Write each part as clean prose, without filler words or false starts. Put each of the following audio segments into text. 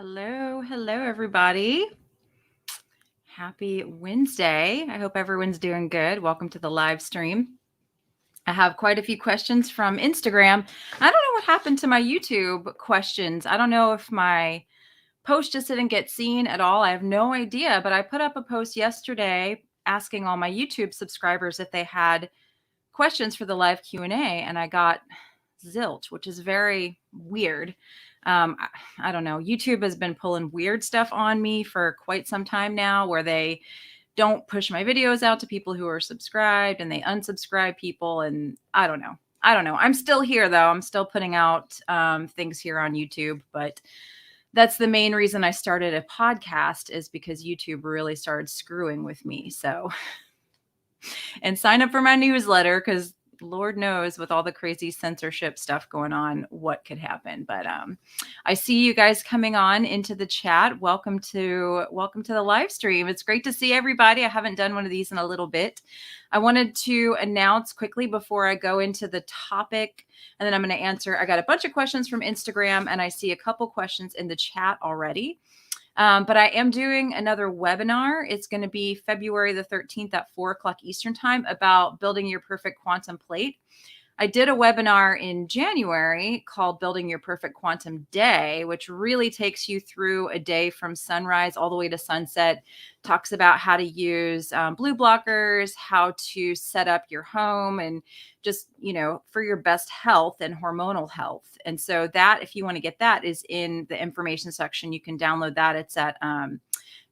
Hello, everybody. Happy Wednesday. I hope everyone's doing good. Welcome to the live stream. I have quite a few questions from Instagram. I don't know what happened to my YouTube questions. I don't know if my post just didn't get seen at all. I have no idea, but I put up a post yesterday asking all my YouTube subscribers if they had questions for the live Q&A, and I got zilch, which is very weird. I don't know. YouTube has been pulling weird stuff on me for quite some time now, where they don't push my videos out to people who are subscribed and they unsubscribe people. And I don't know. I'm still here, though. I'm still putting out things here on YouTube, but that's the main reason I started a podcast, is because YouTube really started screwing with me. So, and sign up for my newsletter, because Lord knows, with all the crazy censorship stuff going on, what could happen. But I see you guys coming on into the chat. Welcome to the live stream. It's great to see everybody. I haven't done one of these in a little bit. I wanted to announce quickly before I go into the topic, and then I'm going to answer. I got a bunch of questions from Instagram, and I see a couple questions in the chat already. But I am doing another webinar. It's going to be February the 13th at 4 o'clock Eastern time about building your perfect quantum plate. I did a webinar in January called Building Your Perfect Quantum Day, which really takes you through a day from sunrise all the way to sunset, talks about how to use blue blockers, how to set up your home, and just, for your best health and hormonal health. And so that, if you want to get that, is in the information section. You can download that. It's at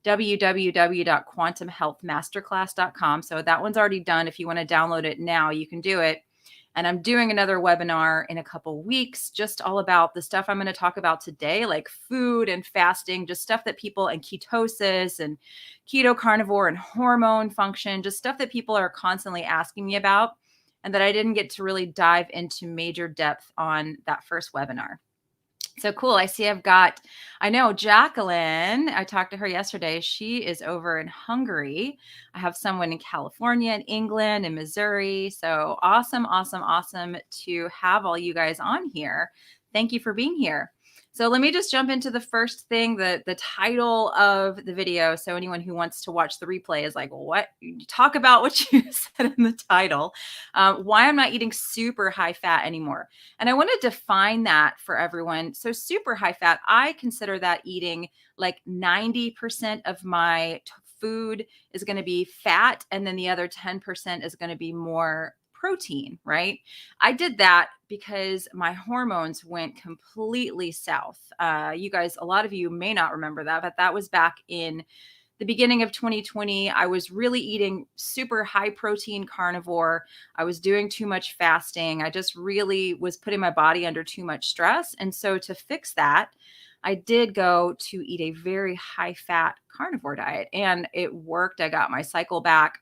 www.quantumhealthmasterclass.com. So that one's already done. If you want to download it now, you can do it. And I'm doing another webinar in a couple weeks, just all about the stuff I'm going to talk about today, like food and fasting, just stuff that people, and ketosis and keto, carnivore, and hormone function, just stuff that people are constantly asking me about, and that I didn't get to really dive into major depth on that first webinar. So cool. I know Jacqueline, I talked to her yesterday. She is over in Hungary. I have someone in California, in England, and Missouri. So awesome to have all you guys on here. Thank you for being here. So let me just jump into the first thing, the title of the video. So anyone who wants to watch the replay is like, what? Talk about what you said in the title. Why I'm not eating super high fat anymore. And I want to define that for everyone. So super high fat, I consider that eating like 90% of my food is going to be fat, and then the other 10% is going to be more protein, right? I did that because my hormones went completely south. You guys, a lot of you may not remember that, but that was back in the beginning of 2020. I was really eating super high protein carnivore. I was doing too much fasting. I just really was putting my body under too much stress. And so to fix that, I did go to eat a very high fat carnivore diet, and it worked. I got my cycle back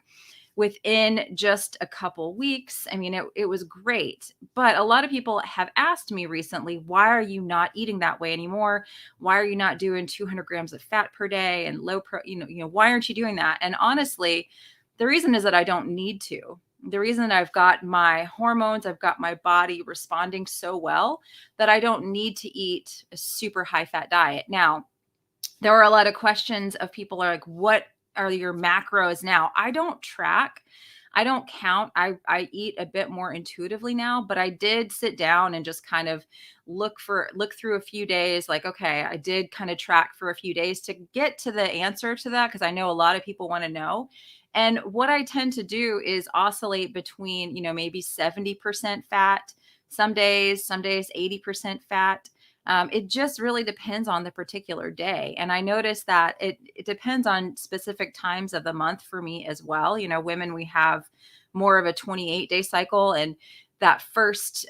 within just a couple weeks. I mean, it was great. But a lot of people have asked me recently, why are you not eating that way anymore? Why are you not doing 200 grams of fat per day and why aren't you doing that? And honestly, the reason is that I don't need to. The reason I've got my hormones, I've got my body responding so well that I don't need to eat a super high fat diet. Now, there were a lot of questions of people are like, what are your macros now? I don't track. I don't count. I eat a bit more intuitively now, but I did sit down and just kind of look through a few days. Like, okay, I did kind of track for a few days to get to the answer to that, because I know a lot of people want to know. And what I tend to do is oscillate between, maybe 70% fat, some days 80% fat. It just really depends on the particular day. And I noticed that it depends on specific times of the month for me as well. Women, we have more of a 28-day cycle. And that first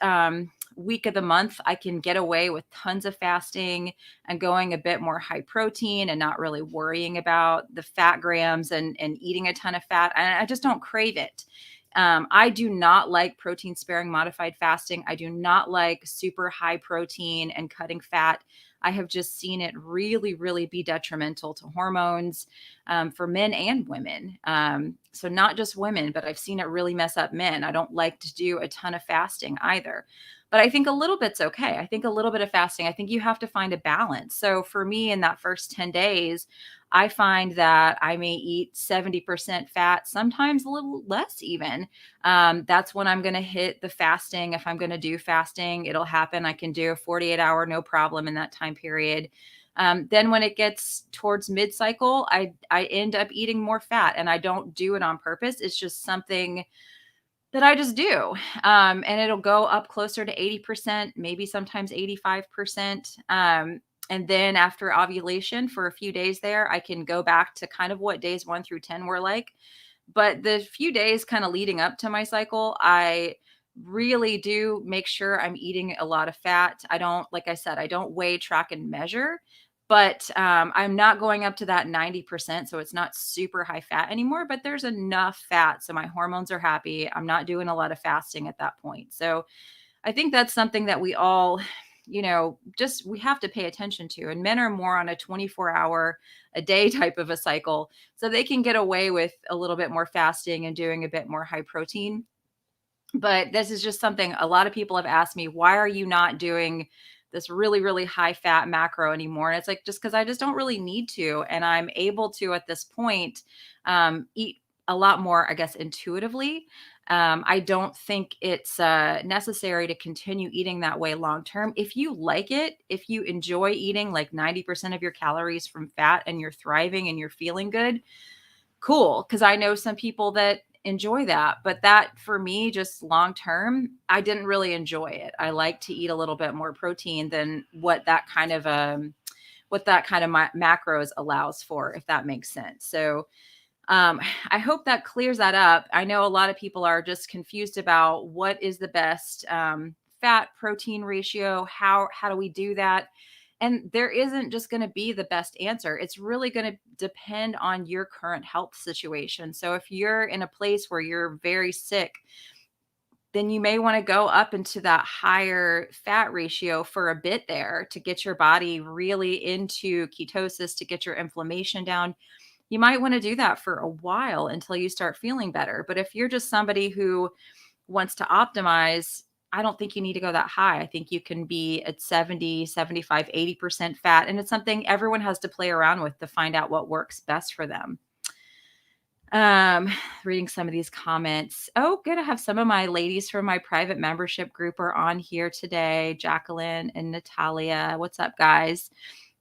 week of the month, I can get away with tons of fasting and going a bit more high protein and not really worrying about the fat grams and eating a ton of fat. And I just don't crave it. I do not like protein sparing modified fasting. I do not like super high protein and cutting fat. I have just seen it really, really be detrimental to hormones for men and women. So not just women, but I've seen it really mess up men. I don't like to do a ton of fasting either. But I think a little bit's okay. I think a little bit of fasting, I think you have to find a balance. So for me, in that first 10 days, I find that I may eat 70% fat, sometimes a little less even. That's when I'm going to hit the fasting. If I'm going to do fasting, it'll happen. I can do a 48-hour, no problem in that time period. Then when it gets towards mid-cycle, I end up eating more fat, and I don't do it on purpose. It's just something that I just do. And it'll go up closer to 80%, maybe sometimes 85%. And then after ovulation for a few days there, I can go back to kind of what days 1 through 10 were like. But the few days kind of leading up to my cycle, I really do make sure I'm eating a lot of fat. I don't, like I said, I don't weigh, track, and measure, but I'm not going up to that 90%. So it's not super high fat anymore, but there's enough fat. So my hormones are happy. I'm not doing a lot of fasting at that point. So I think that's something that we all, just we have to pay attention to. And men are more on a 24-hour a day type of a cycle. So they can get away with a little bit more fasting and doing a bit more high protein. But this is just something a lot of people have asked me, why are you not doing this really, really high fat macro anymore? And it's like, just because I just don't really need to. And I'm able to, at this point, eat a lot more, I guess, intuitively. I don't think it's necessary to continue eating that way long term. If you like it, if you enjoy eating like 90% of your calories from fat and you're thriving and you're feeling good, cool. Because I know some people that enjoy that, but that for me, just long term, I didn't really enjoy it. I like to eat a little bit more protein than what that kind of macros allows for, if that makes sense. So I hope that clears that up. I know a lot of people are just confused about what is the best fat protein ratio. How do we do that? And there isn't just going to be the best answer. It's really going to depend on your current health situation. So if you're in a place where you're very sick, then you may want to go up into that higher fat ratio for a bit there to get your body really into ketosis, to get your inflammation down. You might want to do that for a while until you start feeling better. But if you're just somebody who wants to optimize, I don't think you need to go that high. I think you can be at 70, 75, 80% fat. And it's something everyone has to play around with to find out what works best for them. Reading some of these comments. Oh, good. I have some of my ladies from my private membership group are on here today. Jacqueline and Natalia. What's up, guys?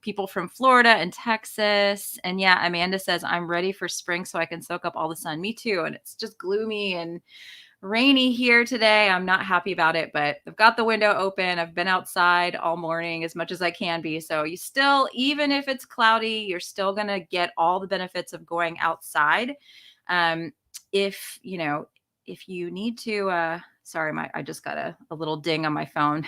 People from Florida and Texas. And yeah, Amanda says, I'm ready for spring so I can soak up all the sun. Me too. And it's just gloomy and rainy here today. I'm not happy about it, but I've got the window open. I've been outside all morning as much as I can be. So you still, even if it's cloudy, you're still going to get all the benefits of going outside. If you need to, sorry, I just got a little ding on my phone.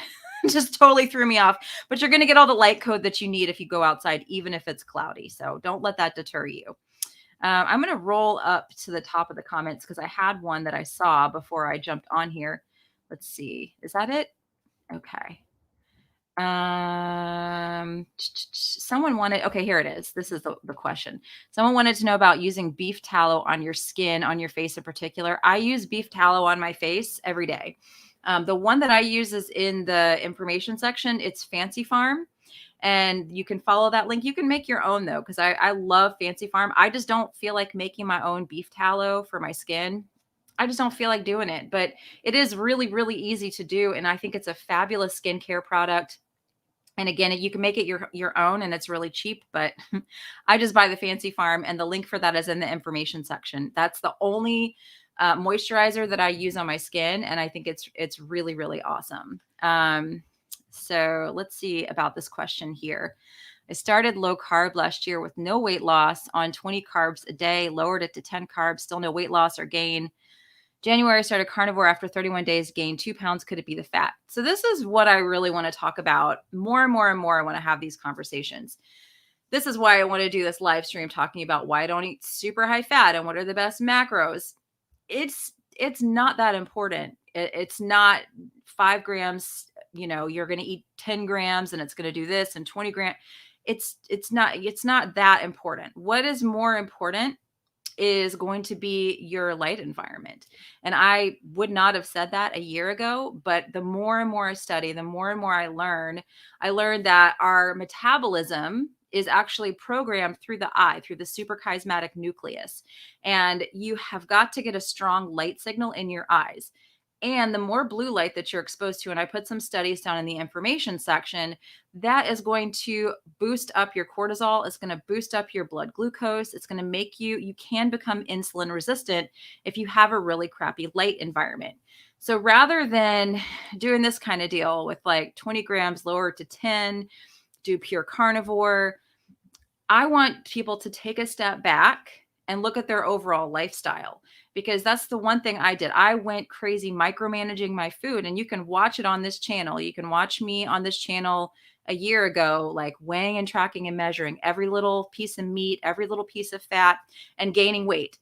Just totally threw me off, but you're going to get all the light code that you need if you go outside, even if it's cloudy. So don't let that deter you. I'm going to roll up to the top of the comments because I had one that I saw before I jumped on here. Let's see. Is that it? Okay. Someone wanted, okay, here it is. This is the question. Someone wanted to know about using beef tallow on your skin, on your face in particular. I use beef tallow on my face every day. The one that I use is in the information section. It's Fancy Farm. And you can follow that link. You can make your own though, because I love Fancy Farm. I just don't feel like making my own beef tallow for my skin. I just don't feel like doing it, but it is really, really easy to do. And I think it's a fabulous skincare product. And again, you can make it your own and it's really cheap, but I just buy the Fancy Farm and the link for that is in the information section. That's the only moisturizer that I use on my skin. And I think it's really, really awesome. So let's see about this question here. I started low carb last year with no weight loss on 20 carbs a day, lowered it to 10 carbs, still no weight loss or gain. January, I started carnivore after 31 days, gained 2 pounds. Could it be the fat? So this is what I really want to talk about more and more and more. I want to have these conversations. This is why I want to do this live stream talking about why I don't eat super high fat and what are the best macros. It's not that important. It's not 5 grams, you're going to eat 10 grams and it's going to do this and 20 grams. It's not that important. What is more important is going to be your light environment. And I would not have said that a year ago, but the more and more I study, the more and more I learned that our metabolism is actually programmed through the eye, through the suprachiasmatic nucleus. And you have got to get a strong light signal in your eyes. And the more blue light that you're exposed to, and I put some studies down in the information section, that is going to boost up your cortisol. It's going to boost up your blood glucose. It's going to make you can become insulin resistant if you have a really crappy light environment. So rather than doing this kind of deal with like 20 grams lower to 10, do pure carnivore, I want people to take a step back and look at their overall lifestyle, because that's the one thing I did. I went crazy micromanaging my food, and you can watch it on this channel. You can watch me on this channel a year ago, like weighing and tracking and measuring every little piece of meat, every little piece of fat, and gaining weight.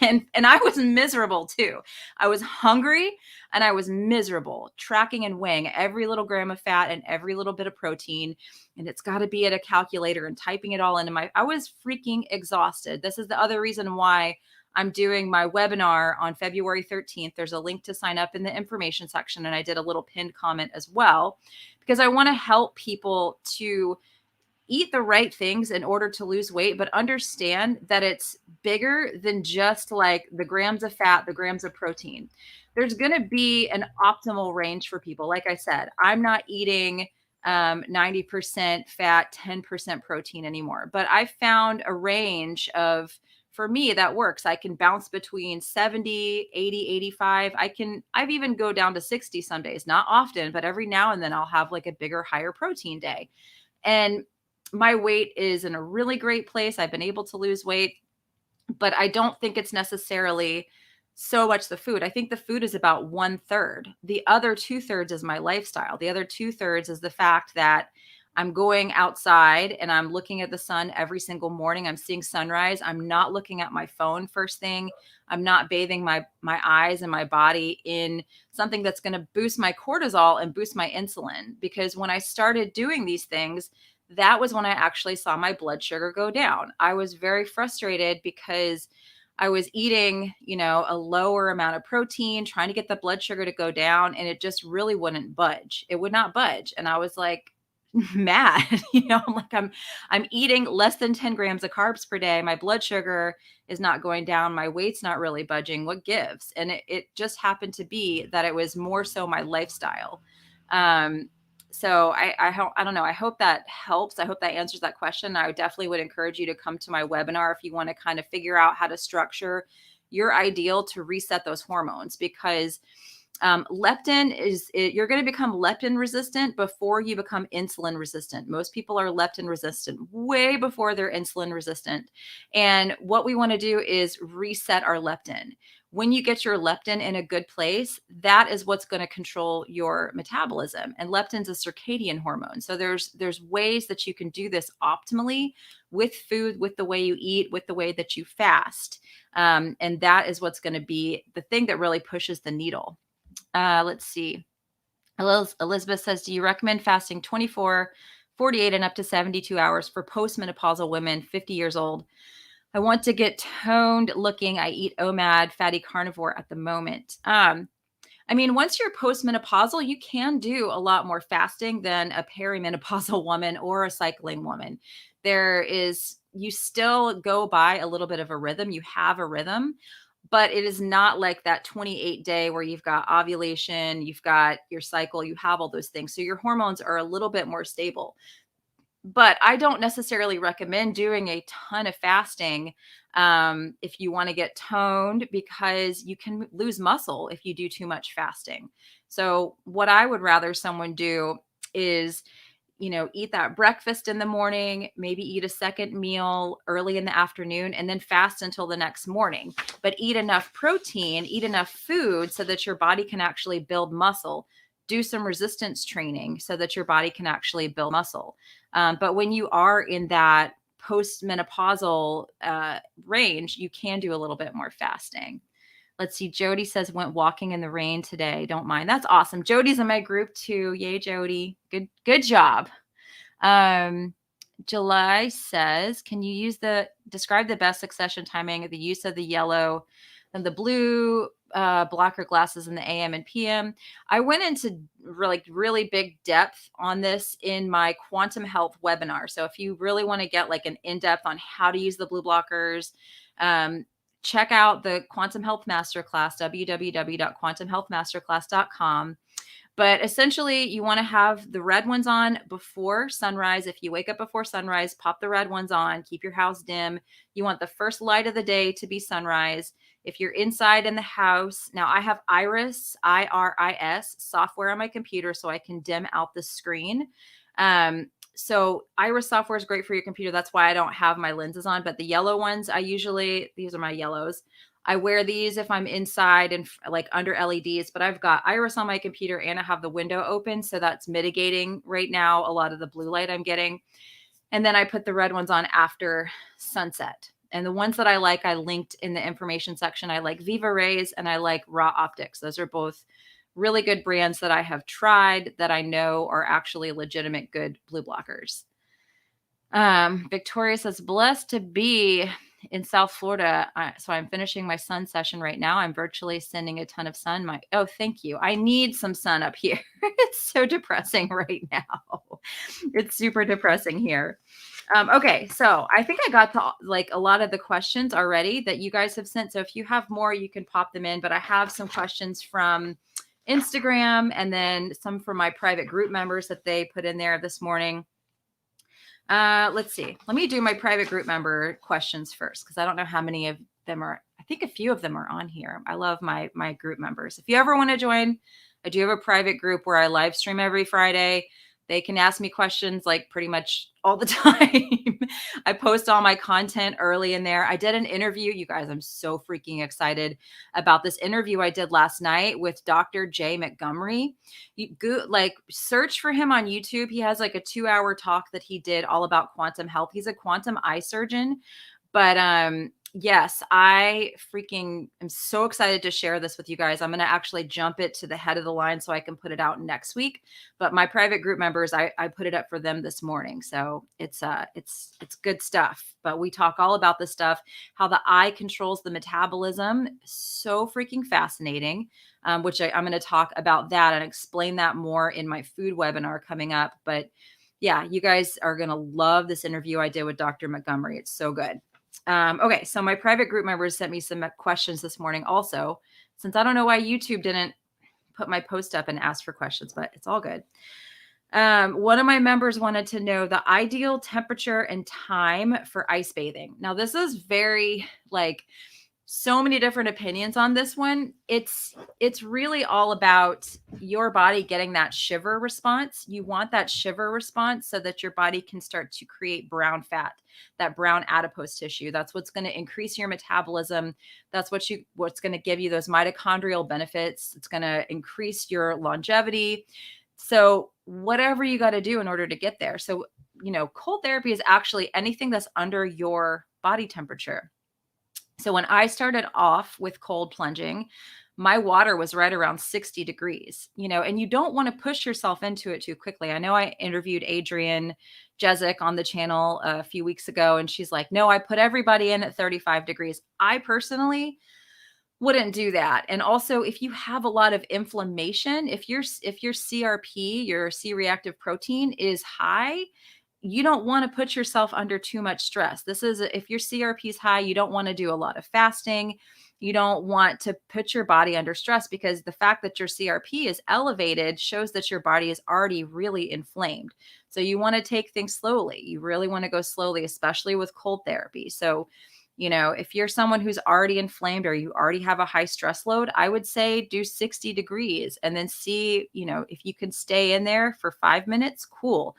And I was miserable too. I was hungry and I was miserable, tracking and weighing every little gram of fat and every little bit of protein. And it's got to be at a calculator and typing it all into I was freaking exhausted. This is the other reason why I'm doing my webinar on February 13th. There's a link to sign up in the information section. And I did a little pinned comment as well, because I want to help people to eat the right things in order to lose weight, but understand that it's bigger than just like the grams of fat, the grams of protein. There's going to be an optimal range for people. Like I said, I'm not eating 90% fat, 10% protein anymore, but I found a range of, for me, that works. I can bounce between 70, 80, 85. I've even go down to 60 some days, not often, but every now and then I'll have like a bigger, higher protein day. And my weight is in a really great place. I've been able to lose weight, but I don't think it's necessarily so much the food. I think the food is about 1/3. The other 2/3 is my lifestyle. The other 2/3 is the fact that I'm going outside and I'm looking at the sun every single morning. I'm seeing sunrise. I'm not looking at my phone first thing. I'm not bathing my eyes and my body in something that's going to boost my cortisol and boost my insulin. Because when I started doing these things, that was when I actually saw my blood sugar go down. I was very frustrated because I was eating, a lower amount of protein, trying to get the blood sugar to go down, and it just really wouldn't budge. It would not budge. And I was like mad, I'm eating less than 10 grams of carbs per day. My blood sugar is not going down. My weight's not really budging. What gives? And it just happened to be that it was more so my lifestyle. So I don't know. I hope that helps. I hope that answers that question. I definitely would encourage you to come to my webinar if you want to kind of figure out how to structure your ideal to reset those hormones, because leptin you're going to become leptin resistant before you become insulin resistant. Most people are leptin resistant way before they're insulin resistant. And what we want to do is reset our leptin. When you get your leptin in a good place, that is what's going to control your metabolism. And leptin's a circadian hormone. So there's ways that you can do this optimally with food, with the way you eat, with the way that you fast. And that is what's going to be the thing that really pushes the needle. Let's see. Elizabeth says, do you recommend fasting 24, 48, and up to 72 hours for postmenopausal women, 50 years old? I want to get toned looking. I eat OMAD, fatty carnivore at the moment. Once you're postmenopausal, you can do a lot more fasting than a perimenopausal woman or a cycling woman. You still go by a little bit of a rhythm. You have a rhythm, but it is not like that 28-day where you've got ovulation, you've got your cycle, you have all those things. So your hormones are a little bit more stable. But I don't necessarily recommend doing a ton of fasting if you want to get toned, because you can lose muscle if you do too much fasting. So what I would rather someone do is, eat that breakfast in the morning, maybe eat a second meal early in the afternoon, and then fast until the next morning. But eat enough protein, eat enough food so that your body can actually build muscle. Do some resistance training so that your body can actually build muscle. But when you are in that postmenopausal range, you can do a little bit more fasting. Let's see. Jody says, went walking in the rain today. Don't mind. That's awesome. Jody's in my group too. Yay, Jody. Good job. July says, can you describe the best succession timing, the use of the yellow and the blue blocker glasses in the AM and PM? I went into really big depth on this in my quantum health webinar. So if you really want to get like an in-depth on how to use the blue blockers, check out the Quantum Health Masterclass, www.quantumhealthmasterclass.com. But essentially, you want to have the red ones on before sunrise. If you wake up before sunrise, pop the red ones on, keep your house dim. You want the first light of the day to be sunrise. If you're inside in the house, now I have Iris software on my computer so I can dim out the screen. So Iris software is great for your computer. That's why I don't have my lenses on, but the yellow ones, these are my yellows. I wear these if I'm inside and like under LEDs, but I've got Iris on my computer and I have the window open. So that's mitigating right now a lot of the blue light I'm getting. And then I put the red ones on after sunset. And the ones that I like, I linked in the information section. I like Viva Rays and I like Raw Optics. Those are both really good brands that I have tried that I know are actually legitimate good blue blockers. Victoria says, blessed to be in South Florida. So I'm finishing my sun session right now. I'm virtually sending a ton of sun. Oh, thank you. I need some sun up here. It's so depressing right now. It's super depressing here. Okay. So I think I got to like a lot of the questions already that you guys have sent. So if you have more, you can pop them in, but I have some questions from Instagram and then some from my private group members that they put in there this morning. Let's see. Let me do my private group member questions first, because I don't know how many of them are. I think a few of them are on here. I love my group members. If you ever want to join, I do have a private group where I live stream every Friday. They can ask me questions like pretty much all the time. I post all my content early in there. I did an interview. You guys, I'm so freaking excited about this interview I did last night with Dr. Jay Montgomery. You go, like search for him on YouTube. He has like a 2-hour talk that he did all about quantum health. He's a quantum eye surgeon, but yes, I freaking am so excited to share this with you guys. I'm going to actually jump it to the head of the line so I can put it out next week. But my private group members, I put it up for them this morning. So it's good stuff. But we talk all about this stuff, how the eye controls the metabolism. So freaking fascinating, which I'm going to talk about that and explain that more in my food webinar coming up. But yeah, you guys are going to love this interview I did with Dr. Montgomery. It's so good. Okay, so my private group members sent me some questions this morning also, since I don't know why YouTube didn't put my post up and ask for questions, but it's all good. One of my members wanted to know the ideal temperature and time for ice bathing. Now, this is very so many different opinions on this one. It's really all about your body getting that shiver response. You want that shiver response so that your body can start to create brown fat, that brown adipose tissue. That's what's going to increase your metabolism. That's what's going to give you those mitochondrial benefits. It's going to increase your longevity. So whatever you got to do in order to get there. So, cold therapy is actually anything that's under your body temperature. So when I started off with cold plunging, my water was right around 60 degrees, and you don't want to push yourself into it too quickly. I know I interviewed Adrienne Jezik on the channel a few weeks ago, and she's like, no, I put everybody in at 35 degrees. I personally wouldn't do that. And also, if you have a lot of inflammation, if your CRP, your C-reactive protein is high, you don't want to put yourself under too much stress. If your CRP is high, you don't want to do a lot of fasting. You don't want to put your body under stress, because the fact that your CRP is elevated shows that your body is already really inflamed. So you want to take things slowly. You really want to go slowly, especially with cold therapy. So, if you're someone who's already inflamed or you already have a high stress load, I would say do 60 degrees and then see, if you can stay in there for 5 minutes, cool.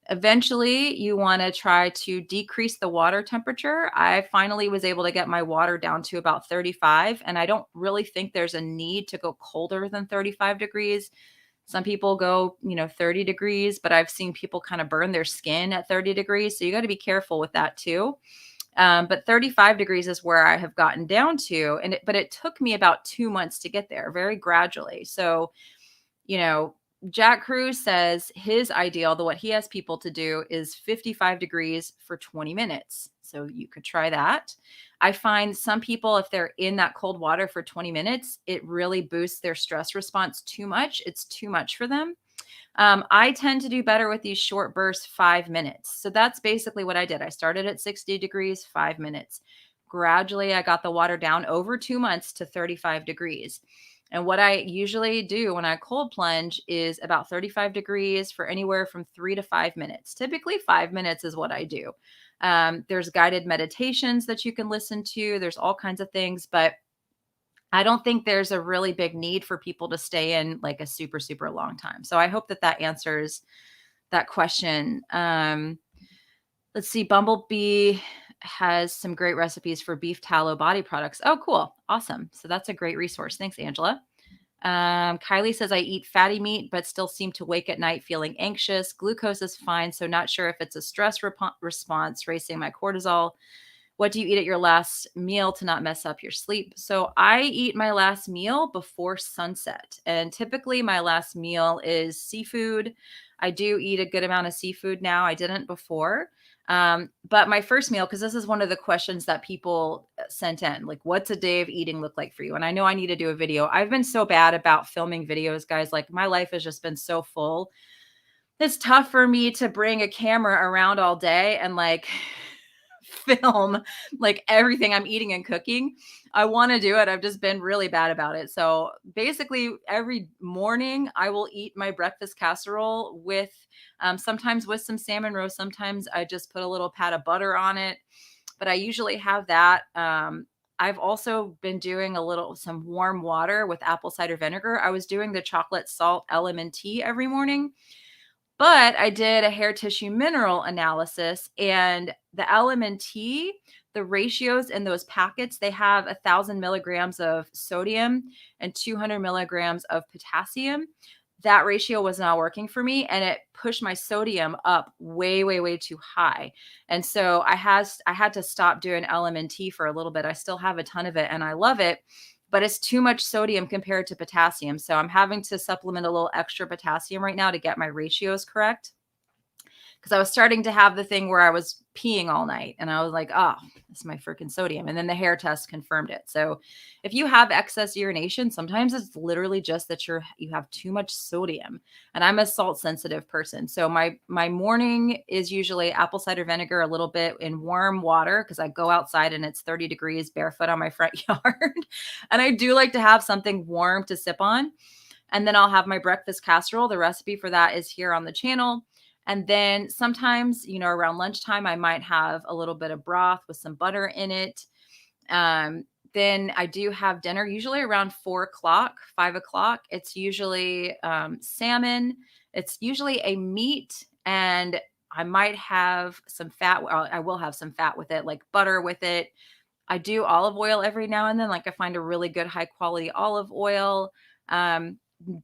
Eventually, you want to try to decrease the water temperature. I finally was able to get my water down to about 35, and I don't really think there's a need to go colder than 35 degrees. Some people go, 30 degrees, but I've seen people kind of burn their skin at 30 degrees. So you got to be careful with that too. But 35 degrees is where I have gotten down to, but it took me about 2 months to get there, very gradually. So, Jack Cruz says his ideal, what he has people to do is 55 degrees for 20 minutes. So you could try that. I find some people, if they're in that cold water for 20 minutes, it really boosts their stress response too much. It's too much for them. I tend to do better with these short bursts, 5 minutes. So that's basically what I did. I started at 60 degrees, 5 minutes. Gradually, I got the water down over 2 months to 35 degrees. And what I usually do when I cold plunge is about 35 degrees for anywhere from 3 to 5 minutes. Typically, 5 minutes is what I do. There's guided meditations that you can listen to. There's all kinds of things, but I don't think there's a really big need for people to stay in like a super, super long time. So I hope that that answers that question. Let's see. Bumblebee has some great recipes for beef tallow body products. Oh, cool. Awesome. So that's a great resource. Thanks, Angela. Kylie says, I eat fatty meat, but still seem to wake at night feeling anxious. Glucose is fine. So not sure if it's a stress response, raising my cortisol. What do you eat at your last meal to not mess up your sleep? So I eat my last meal before sunset. And typically my last meal is seafood. I do eat a good amount of seafood now. I didn't before. But my first meal, because this is one of the questions that people sent in, like, what's a day of eating look like for you? And I know I need to do a video. I've been so bad about filming videos, guys. Like, my life has just been so full. It's tough for me to bring a camera around all day and like film like everything I'm eating and cooking. I want to do it. I've just been really bad about it. So basically every morning I will eat my breakfast casserole with sometimes with some salmon roast. Sometimes I just put a little pat of butter on it, but I usually have that. I've also been doing some warm water with apple cider vinegar. I was doing the chocolate salt LMNT every morning. But I did a hair tissue mineral analysis, and the LMNT, the ratios in those packets, they have 1,000 milligrams of sodium and 200 milligrams of potassium. That ratio was not working for me, and it pushed my sodium up way, way, way too high. And so I had to stop doing LMNT for a little bit. I still have a ton of it, and I love it, but it's too much sodium compared to potassium. So I'm having to supplement a little extra potassium right now to get my ratios correct. Because I was starting to have the thing where I was peeing all night and I was like, oh, this is my freaking sodium. And then the hair test confirmed it. So if you have excess urination, sometimes it's literally just that you have too much sodium. And I'm a salt sensitive person. So my morning is usually apple cider vinegar, a little bit in warm water, because I go outside and it's 30 degrees barefoot on my front yard. And I do like to have something warm to sip on. And then I'll have my breakfast casserole. The recipe for that is here on the channel. And then sometimes, around lunchtime, I might have a little bit of broth with some butter in it. Then I do have dinner, usually around 4 o'clock, 5 o'clock. It's usually salmon. It's usually a meat, and I might have some fat. Well, I will have some fat with it, like butter with it. I do olive oil every now and then. Like, I find a really good high quality olive oil.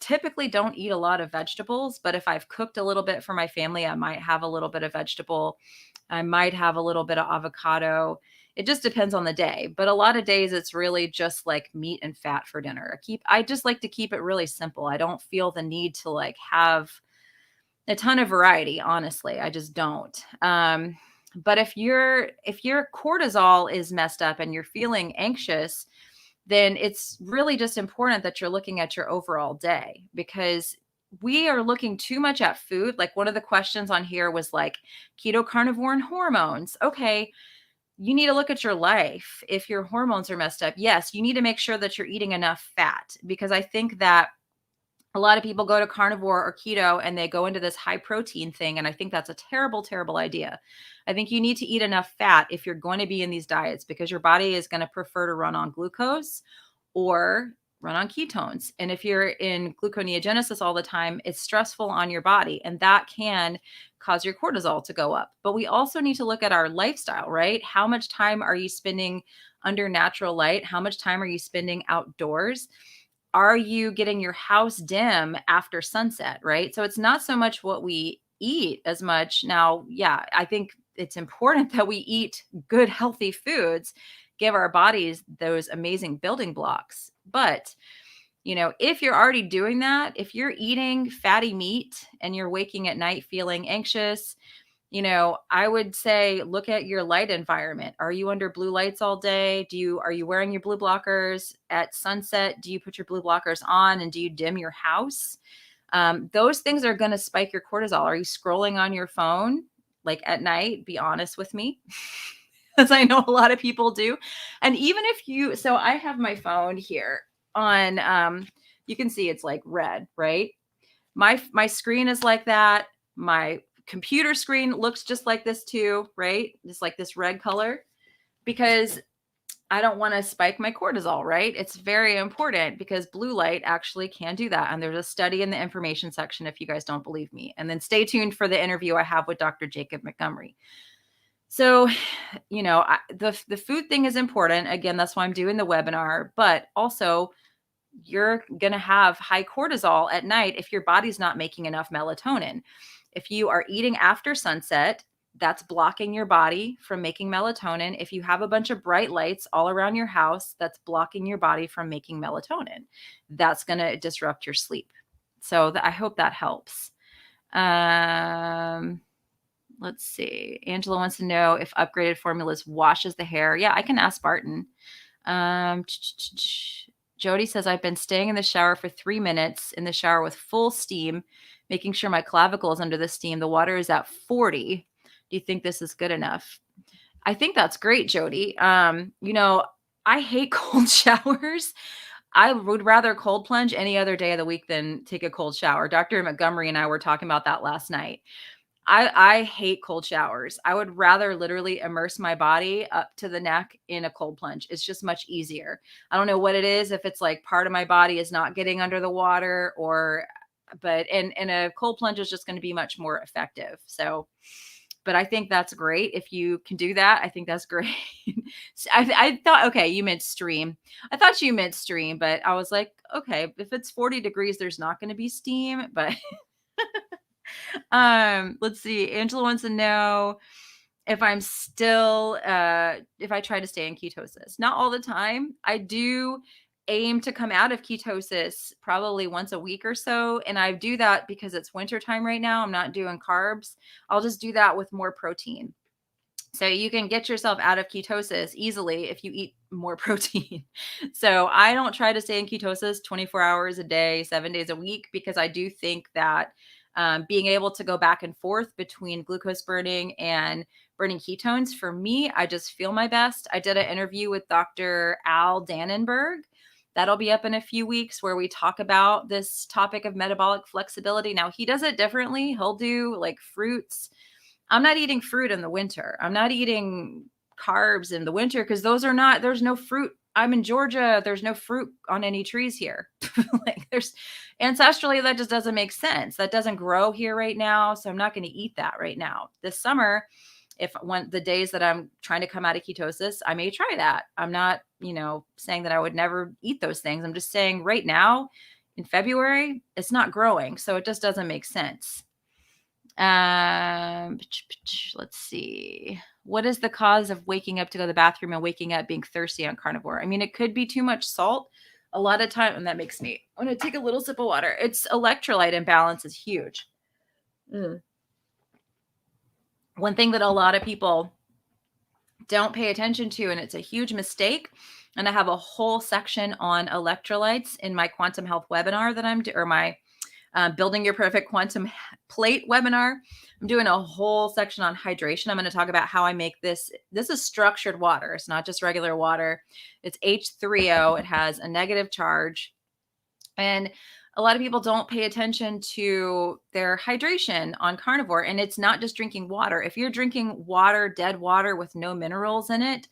Typically don't eat a lot of vegetables, but if I've cooked a little bit for my family, I might have a little bit of vegetable. I might have a little bit of avocado. It just depends on the day. But a lot of days it's really just like meat and fat for dinner. I just like to keep it really simple. I don't feel the need to like have a ton of variety, honestly. I just don't. But if your cortisol is messed up and you're feeling anxious, then it's really just important that you're looking at your overall day, because we are looking too much at food. Like, one of the questions on here was like keto, carnivore, and hormones. Okay, you need to look at your life. If your hormones are messed up, yes, you need to make sure that you're eating enough fat, because I think that a lot of people go to carnivore or keto and they go into this high protein thing. And I think that's a terrible, terrible idea. I think you need to eat enough fat if you're going to be in these diets, because your body is going to prefer to run on glucose or run on ketones. And if you're in gluconeogenesis all the time, it's stressful on your body, and that can cause your cortisol to go up. But we also need to look at our lifestyle, right? How much time are you spending under natural light? How much time are you spending outdoors? Are you getting your house dim after sunset, right? So it's not so much what we eat as much. Now, yeah, I think it's important that we eat good, healthy foods, give our bodies those amazing building blocks. But If you're already doing that, if you're eating fatty meat and you're waking at night feeling anxious, I would say look at your light environment. Are you under blue lights all day? Are you wearing your blue blockers at sunset? Do you put your blue blockers on and do you dim your house? Those things are going to spike your cortisol. Are you scrolling on your phone like at night? Be honest with me. As I know a lot of people do. And even if so I have my phone here on, you can see it's like red, right? My screen is like that. My computer screen looks just like this too, right? Just like this red color, because I don't want to spike my cortisol, right? It's very important because blue light actually can do that. And there's a study in the information section if you guys don't believe me. And then stay tuned for the interview I have with Dr. Jacob Montgomery. So, the food thing is important. Again, that's why I'm doing the webinar, but also you're going to have high cortisol at night if your body's not making enough melatonin. If you are eating after sunset, that's blocking your body from making melatonin. If you have a bunch of bright lights all around your house, that's blocking your body from making melatonin. That's going to disrupt your sleep. So I hope that helps. Let's see. Angela wants to know if upgraded formulas washes the hair. Yeah, I can ask Barton. Jody says, I've been staying in the shower for 3 minutes in the shower with full steam, making sure my clavicle is under the steam. The water is at 40. Do you think this is good enough? I think that's great, Jody. I hate cold showers. I would rather cold plunge any other day of the week than take a cold shower. Dr. Montgomery and I were talking about that last night. I hate cold showers. I would rather literally immerse my body up to the neck in a cold plunge. It's just much easier. I don't know what it is, if it's like part of my body is not getting under the water but a cold plunge is just going to be much more effective. So, but I think that's great. If you can do that, I think that's great. I thought, okay, you meant stream. I thought you meant stream, but I was like, okay, if it's 40 degrees, there's not going to be steam, but let's see. Angela wants to know if I'm still, if I try to stay in ketosis. Not all the time. I do aim to come out of ketosis probably once a week or so. And I do that because it's wintertime right now. I'm not doing carbs. I'll just do that with more protein. So you can get yourself out of ketosis easily if you eat more protein. So I don't try to stay in ketosis 24 hours a day, 7 days a week, because I do think that being able to go back and forth between glucose burning and burning ketones, for me, I just feel my best. I did an interview with Dr. Al Dannenberg. That'll be up in a few weeks, where we talk about this topic of metabolic flexibility. Now, he does it differently. He'll do like fruits. I'm not eating fruit in the winter. I'm not eating carbs in the winter because there's no fruit. I'm in Georgia. There's no fruit on any trees here. Like ancestrally, that just doesn't make sense. That doesn't grow here right now. So I'm not going to eat that right now. This summer, the days that I'm trying to come out of ketosis, I may try that. I'm not, saying that I would never eat those things. I'm just saying right now in February, it's not growing. So it just doesn't make sense. Let's see. What is the cause of waking up to go to the bathroom and waking up being thirsty on carnivore? I mean, it could be too much salt. A lot of time, and that makes me, I'm going to take a little sip of water. It's electrolyte imbalance is huge. One thing that a lot of people don't pay attention to, and it's a huge mistake, and I have a whole section on electrolytes in my quantum health webinar that or my Building Your Perfect Quantum Plate webinar. I'm doing a whole section on hydration. I'm going to talk about how I make this. This is structured water. It's not just regular water. It's H3O. It has a negative charge. And a lot of people don't pay attention to their hydration on carnivore. And it's not just drinking water. If you're drinking water, dead water with no minerals in it,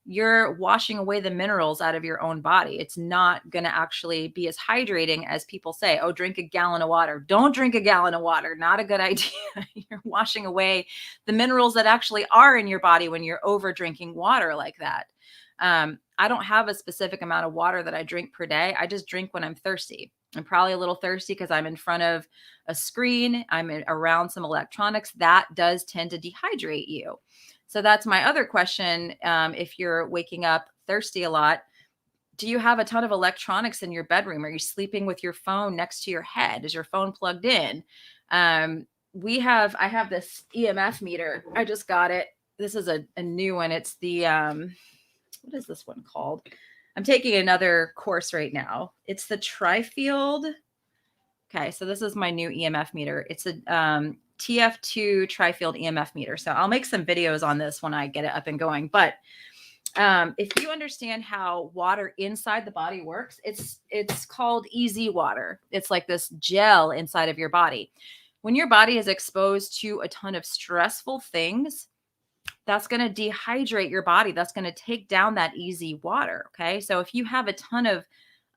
you're washing away the minerals out of your own body. It's not going to actually be as hydrating as people say. Oh, drink a gallon of water. Don't drink a gallon of water. Not a good idea. You're washing away the minerals that actually are in your body when you're over drinking water like that. I don't have a specific amount of water that I drink per day. I just drink when I'm thirsty. I'm probably a little thirsty because I'm in front of a screen. I'm around some electronics. That does tend to dehydrate you. So that's my other question. If you're waking up thirsty a lot, do you have a ton of electronics in your bedroom? Are you sleeping with your phone next to your head? Is your phone plugged in? I have this EMF meter. I just got it. This is a new one. It's the, what is this one called? I'm taking another course right now. It's the Trifield. Okay. So this is my new EMF meter. It's a, TF2 Trifield EMF meter. So I'll make some videos on this when I get it up and going. But if you understand how water inside the body works, it's called easy water. It's like this gel inside of your body. When your body is exposed to a ton of stressful things, that's going to dehydrate your body. That's going to take down that easy water. Okay. So if you have a ton of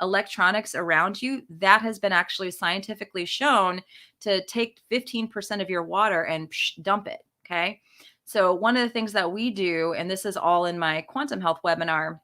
electronics around you, that has been actually scientifically shown to take 15% of your water and dump it. Okay. So one of the things that we do, and this is all in my quantum health webinar,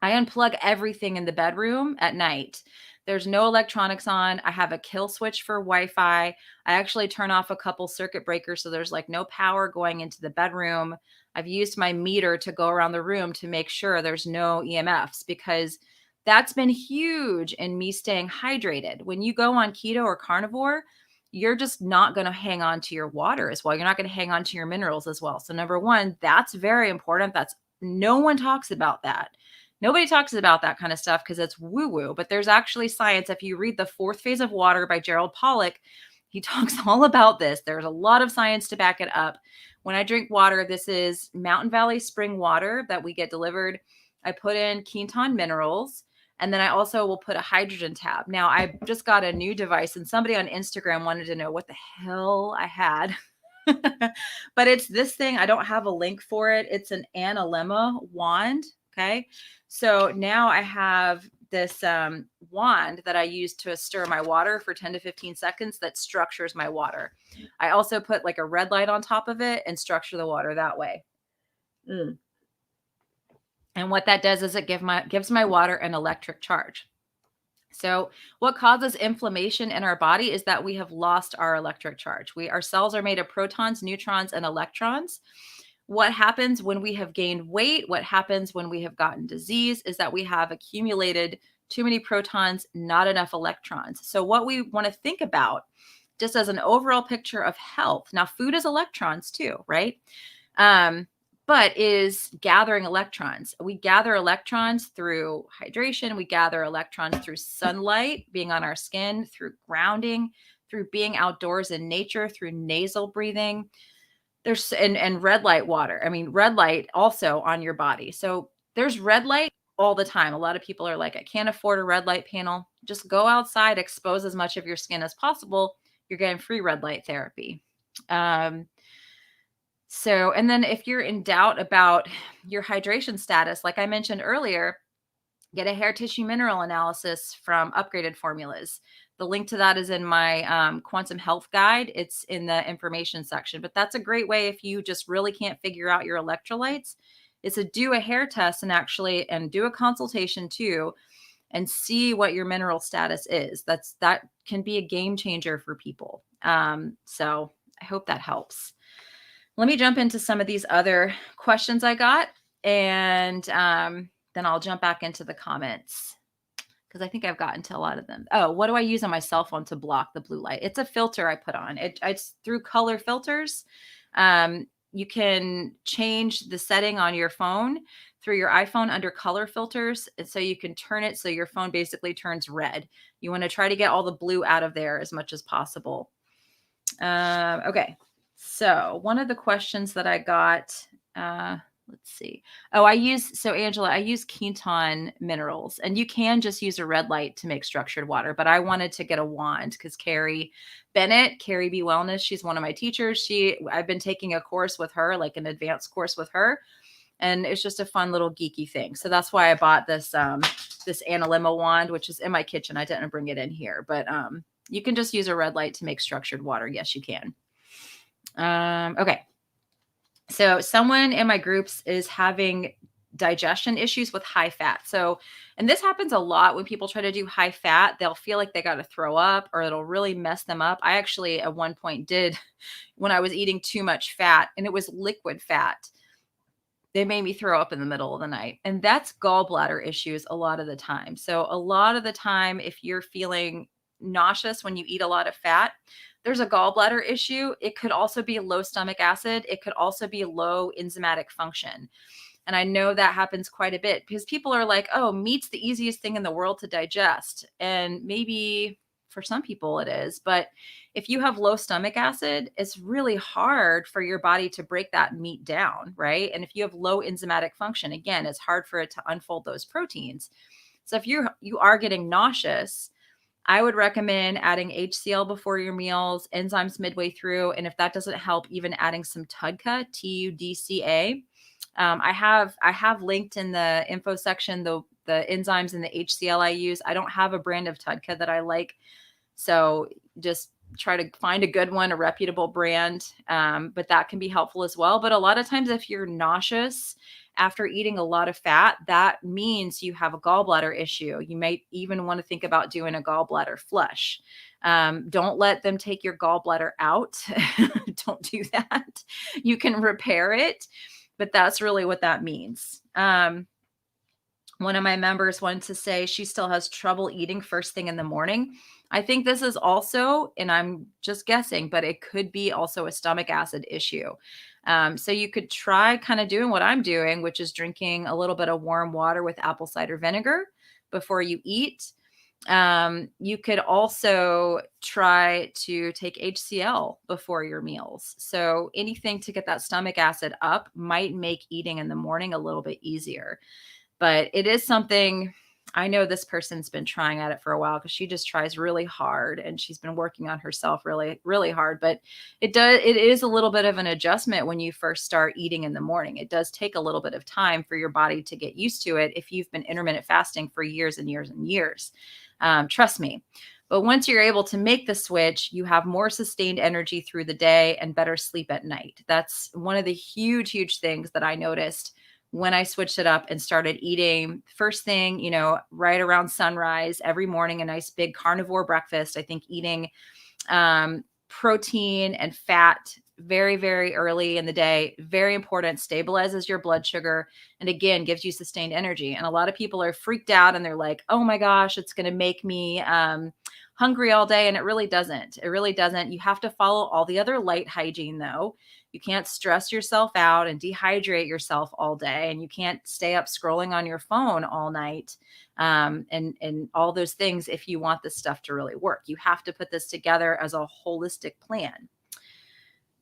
I unplug everything in the bedroom at night. There's no electronics on. I have a kill switch for Wi-Fi. I actually turn off a couple circuit breakers so there's like no power going into the bedroom. I've used my meter to go around the room to make sure there's no EMFs, because that's been huge in me staying hydrated. When you go on keto or carnivore, you're just not going to hang on to your water as well. You're not going to hang on to your minerals as well. So number one, that's very important. No one talks about that. Nobody talks about that kind of stuff because it's woo-woo, but there's actually science. If you read The Fourth Phase of Water by Gerald Pollack, he talks all about this. There's a lot of science to back it up. When I drink water, this is Mountain Valley spring water that we get delivered. I put in Quinton minerals, and then I also will put a hydrogen tab. Now, I just got a new device, and somebody on Instagram wanted to know what the hell I had. But it's this thing. I don't have a link for it. It's an analemma wand. Okay. So now I have this wand that I use to stir my water for 10 to 15 seconds that structures my water. I also put like a red light on top of it and structure the water that way. And what that does is it gives my water an electric charge. So what causes inflammation in our body is that we have lost our electric charge. Our cells are made of protons, neutrons, and electrons. What happens when we have gained weight, what happens when we have gotten disease, is that we have accumulated too many protons, not enough electrons. So what we want to think about, just as an overall picture of health, now food is electrons too, right? But is gathering electrons. We gather electrons through hydration. We gather electrons through sunlight, being on our skin, through grounding, through being outdoors in nature, through nasal breathing. There's and red light water. I mean, red light also on your body. So there's red light all the time. A lot of people are like, I can't afford a red light panel. Just go outside, expose as much of your skin as possible. You're getting free red light therapy. And then if you're in doubt about your hydration status, like I mentioned earlier, get a hair tissue mineral analysis from Upgraded Formulas. The link to that is in my quantum health guide. It's in the information section, but that's a great way if you just really can't figure out your electrolytes, is to do a hair test and do a consultation too, and see what your mineral status is. That can be a game changer for people. So I hope that helps. Let me jump into some of these other questions I got, and then I'll jump back into the comments because I think I've gotten to a lot of them. Oh, what do I use on my cell phone to block the blue light? It's a filter I put on. It's through color filters. You can change the setting on your phone through your iPhone under color filters. And so you can turn it so your phone basically turns red. You want to try to get all the blue out of there as much as possible. Okay. So one of the questions that I got, let's see. Oh, Angela, I use Quinton minerals, and you can just use a red light to make structured water, but I wanted to get a wand because Carrie Bennett, Carrie B Wellness, she's one of my teachers. I've been taking a course with her, like an advanced course with her, and it's just a fun little geeky thing. So that's why I bought this analemma wand, which is in my kitchen. I didn't bring it in here, but you can just use a red light to make structured water. Yes, you can. Okay. So someone in my groups is having digestion issues with high fat. And this happens a lot when people try to do high fat, they'll feel like they got to throw up or it'll really mess them up. I actually at one point did when I was eating too much fat, and it was liquid fat. They made me throw up in the middle of the night. And that's gallbladder issues a lot of the time. So a lot of the time, if you're feeling nauseous when you eat a lot of fat, there's a gallbladder issue. It could also be low stomach acid. It could also be low enzymatic function. And I know that happens quite a bit because people are like, oh, meat's the easiest thing in the world to digest. And maybe for some people it is. But if you have low stomach acid, it's really hard for your body to break that meat down, right? And if you have low enzymatic function, again, it's hard for it to unfold those proteins. So if you are getting nauseous, I would recommend adding HCl before your meals, enzymes midway through, and if that doesn't help, even adding some TUDCA, TUDCA. I have linked in the info section the enzymes and the HCl I use. I don't have a brand of TUDCA that I like, so just try to find a good one, a reputable brand. But that can be helpful as well. But a lot of times, if you're nauseous after eating a lot of fat, that means you have a gallbladder issue. You might even want to think about doing a gallbladder flush. Don't let them take your gallbladder out. Don't do that. You can repair it, but that's really what that means. One of my members wanted to say she still has trouble eating first thing in the morning. I think this is also, and I'm just guessing, but it could be also a stomach acid issue. So you could try kind of doing what I'm doing, which is drinking a little bit of warm water with apple cider vinegar before you eat. You could also try to take HCl before your meals. So anything to get that stomach acid up might make eating in the morning a little bit easier. But it is something, I know this person's been trying at it for a while because she just tries really hard and she's been working on herself really, really hard. But it is a little bit of an adjustment when you first start eating in the morning. It does take a little bit of time for your body to get used to it if you've been intermittent fasting for years and years and years. Trust me. But once you're able to make the switch, you have more sustained energy through the day and better sleep at night. That's one of the huge, huge things that I noticed when I switched it up and started eating first thing, right around sunrise every morning, a nice big carnivore breakfast. I think eating protein and fat very, very early in the day, very important, stabilizes your blood sugar, and again, gives you sustained energy. And a lot of people are freaked out and they're like, oh my gosh, it's going to make me hungry all day. And it really doesn't. It really doesn't. You have to follow all the other light hygiene though. You can't stress yourself out and dehydrate yourself all day. And you can't stay up scrolling on your phone all night and all those things if you want this stuff to really work. You have to put this together as a holistic plan.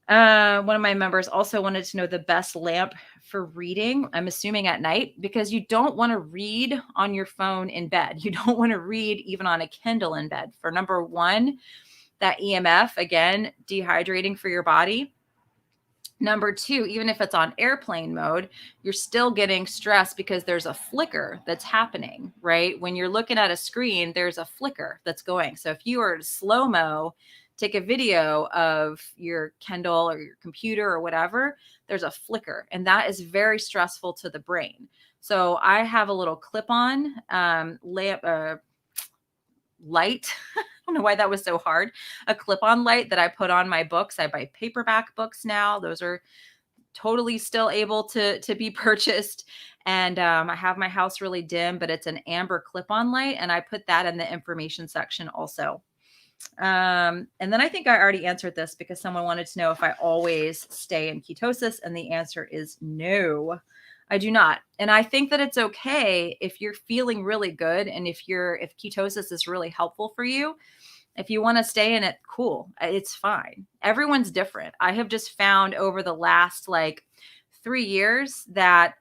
One of my members also wanted to know the best lamp for reading. I'm assuming at night, because you don't want to read on your phone in bed. You don't want to read even on a Kindle in bed. For number one, that EMF, again, dehydrating for your body. Number two, even if it's on airplane mode, you're still getting stressed because there's a flicker that's happening, right? When you're looking at a screen, there's a flicker that's going. So if you are slow-mo, take a video of your Kindle or your computer or whatever, there's a flicker, and that is very stressful to the brain. So I have a little clip-on lamp light. I don't know why that was so hard. A clip-on light that I put on my books. I buy paperback books now. Those are totally still able to be purchased. And I have my house really dim, but it's an amber clip-on light, and I put that in the information section also. And then I think I already answered this because someone wanted to know if I always stay in ketosis, and the answer is no, I do not. And I think that it's okay if you're feeling really good and if ketosis is really helpful for you. If you want to stay in it, cool. It's fine. Everyone's different. I have just found over the last 3 years that,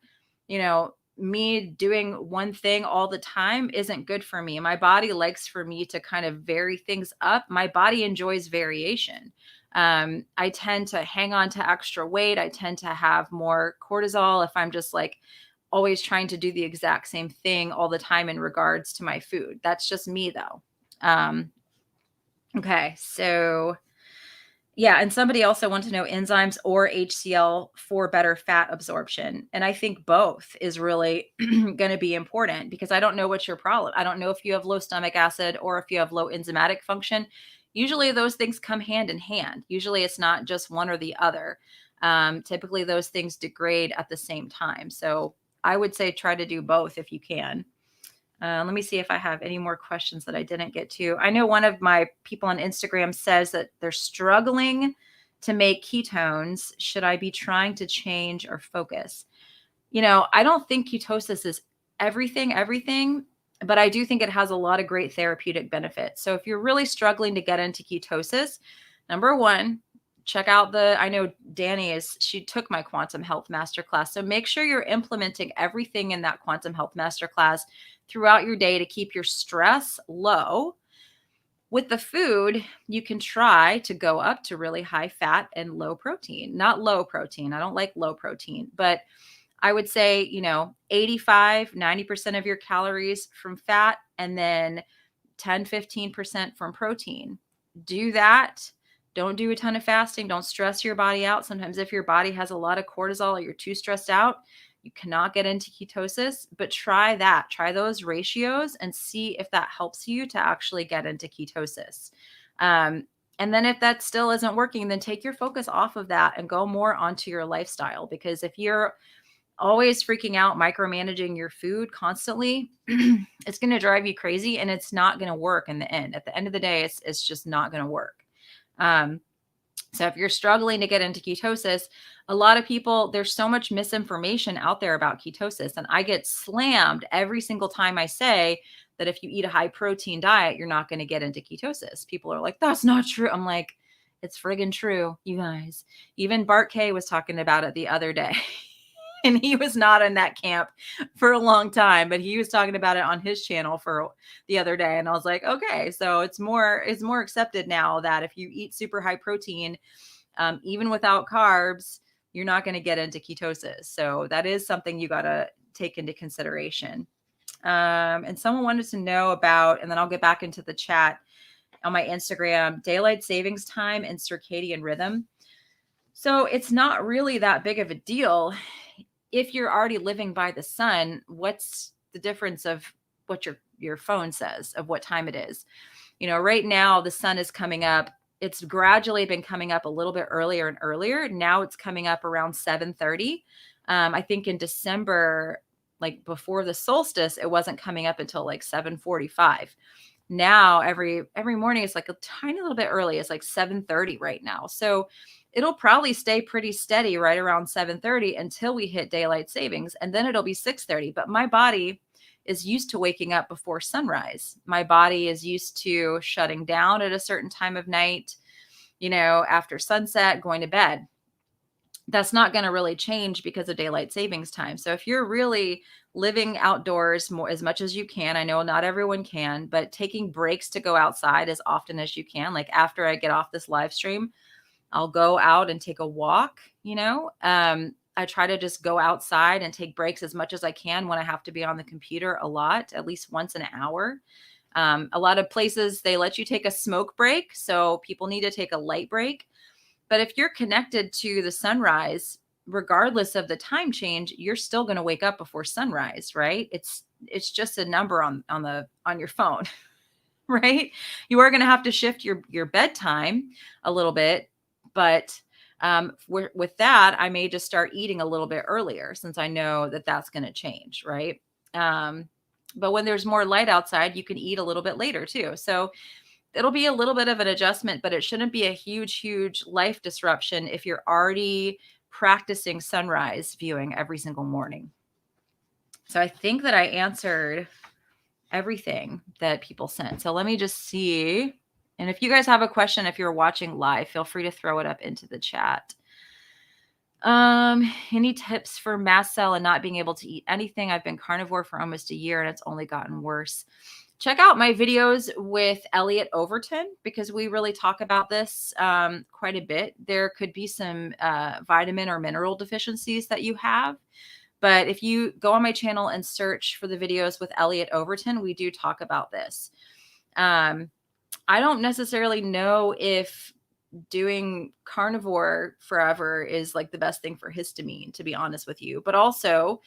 me doing one thing all the time isn't good for me. My body likes for me to kind of vary things up. My body enjoys variation. I tend to hang on to extra weight. I tend to have more cortisol if I'm just always trying to do the exact same thing all the time in regards to my food. That's just me though. Okay. So yeah. And somebody also wanted to know enzymes or HCl for better fat absorption. And I think both is really going to be important because I don't know what's your problem. I don't know if you have low stomach acid or if you have low enzymatic function. Usually those things come hand in hand. Usually it's not just one or the other. Typically those things degrade at the same time. So I would say try to do both if you can. Let me see if I have any more questions that I didn't get to. I know one of my people on Instagram says that they're struggling to make ketones. Should I be trying to change or focus? I don't think ketosis is everything, but I do think it has a lot of great therapeutic benefits. So if you're really struggling to get into ketosis, number one, check out I know she took my quantum health masterclass. So make sure you're implementing everything in that quantum health masterclass throughout your day to keep your stress low. With the food, you can try to go up to really high fat and low protein, not low protein. I don't like low protein, but I would say, 85, 90% of your calories from fat and then 10, 15% from protein. Do that. Don't do a ton of fasting. Don't stress your body out. Sometimes if your body has a lot of cortisol or you're too stressed out, you cannot get into ketosis, but try that. Try those ratios and see if that helps you to actually get into ketosis. And then if that still isn't working, then take your focus off of that and go more onto your lifestyle. Because if you're always freaking out, micromanaging your food constantly, it's going to drive you crazy and it's not going to work in the end. At the end of the day, it's just not going to work. So if you're struggling to get into ketosis, a lot of people, there's so much misinformation out there about ketosis. And I get slammed every single time I say that if you eat a high protein diet, you're not going to get into ketosis. People are like, that's not true. I'm like, it's friggin' true, you guys. Even Bart K was talking about it the other day. And he was not in that camp for a long time, but he was talking about it on his channel for the other day. And I was like, okay, so it's more accepted now that if you eat super high protein, even without carbs, you're not going to get into ketosis. So that is something you got to take into consideration. And someone wanted to know about, and then I'll get back into the chat on my Instagram, daylight savings time and circadian rhythm. So it's not really that big of a deal. If you're already living by the sun, what's the difference of what your phone says of what time it is? Right now the sun is coming up. It's gradually been coming up a little bit earlier and earlier. Now it's coming up around 7:30. I think in December, like before the solstice, it wasn't coming up until like 7:45. Now every morning it's like a tiny little bit early. It's like 7:30 right now. So it'll probably stay pretty steady right around 7:30 until we hit daylight savings, and then it'll be 6:30. But my body is used to waking up before sunrise. My body is used to shutting down at a certain time of night, after sunset, going to bed. That's not going to really change because of daylight savings time. So if you're really living outdoors more as much as you can, I know not everyone can, but taking breaks to go outside as often as you can. Like after I get off this live stream, I'll go out and take a walk, I try to just go outside and take breaks as much as I can when I have to be on the computer a lot, at least once an hour. A lot of places, they let you take a smoke break. So people need to take a light break. But if you're connected to the sunrise, regardless of the time change, you're still going to wake up before sunrise, right? It's just a number on your phone, right? You are going to have to shift your bedtime a little bit, but with that, I may just start eating a little bit earlier since I know that that's going to change, right? But when there's more light outside, you can eat a little bit later too. So it'll be a little bit of an adjustment, but it shouldn't be a huge life disruption if you're already practicing sunrise viewing every single morning. So I think that I answered everything that people sent. So let me just see. And if you guys have a question, if you're watching live, feel free to throw it up into the chat. Any tips for mast cell and not being able to eat anything? I've been carnivore for almost a year and it's only gotten worse. Check out my videos with Elliot Overton because we really talk about this quite a bit. There could be some vitamin or mineral deficiencies that you have. But if you go on my channel and search for the videos with Elliot Overton, we do talk about this. I don't necessarily know if doing carnivore forever is like the best thing for histamine, to be honest with you. But also,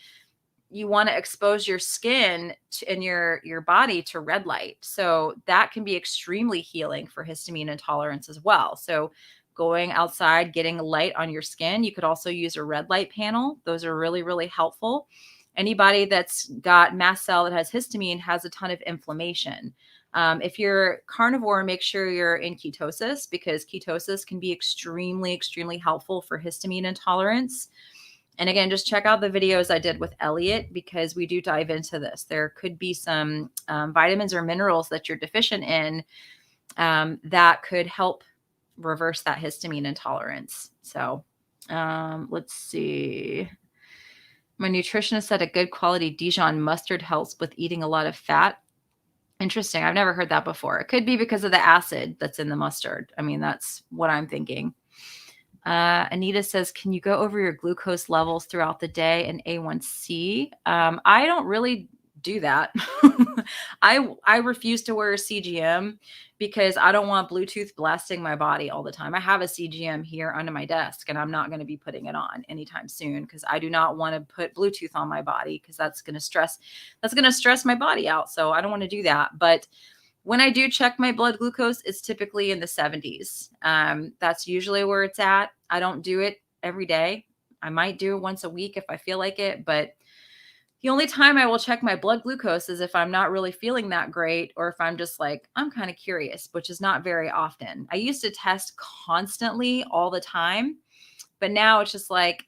you want to expose your skin and your body to red light. So that can be extremely healing for histamine intolerance as well. So going outside, getting light on your skin. You could also use a red light panel. Those are really, really helpful. Anybody that's got mast cell that has histamine has a ton of inflammation. If you're carnivore, make sure you're in ketosis, because ketosis can be extremely, extremely helpful for histamine intolerance. And again, just check out the videos I did with Elliot, because we do dive into this. There could be some vitamins or minerals that you're deficient in that could help reverse that histamine intolerance. So let's see. My nutritionist said a good quality Dijon mustard helps with eating a lot of fat. Interesting. I've never heard that before. It could be because of the acid that's in the mustard. I mean, that's what I'm thinking. Anita says, can you go over your glucose levels throughout the day and A1C? I don't really do that. I refuse to wear a CGM because I don't want Bluetooth blasting my body all the time. I have a CGM here under my desk, and I'm not going to be putting it on anytime soon, because I do not want to put Bluetooth on my body, because that's going to stress my body out. So I don't want to do that. But when I do check my blood glucose, it's typically in the 70s. That's usually where it's at. I don't do it every day. I might do it once a week if I feel like it, but the only time I will check my blood glucose is if I'm not really feeling that great, or if I'm just like, I'm kind of curious, which is not very often. I used to test constantly all the time, but now it's just like,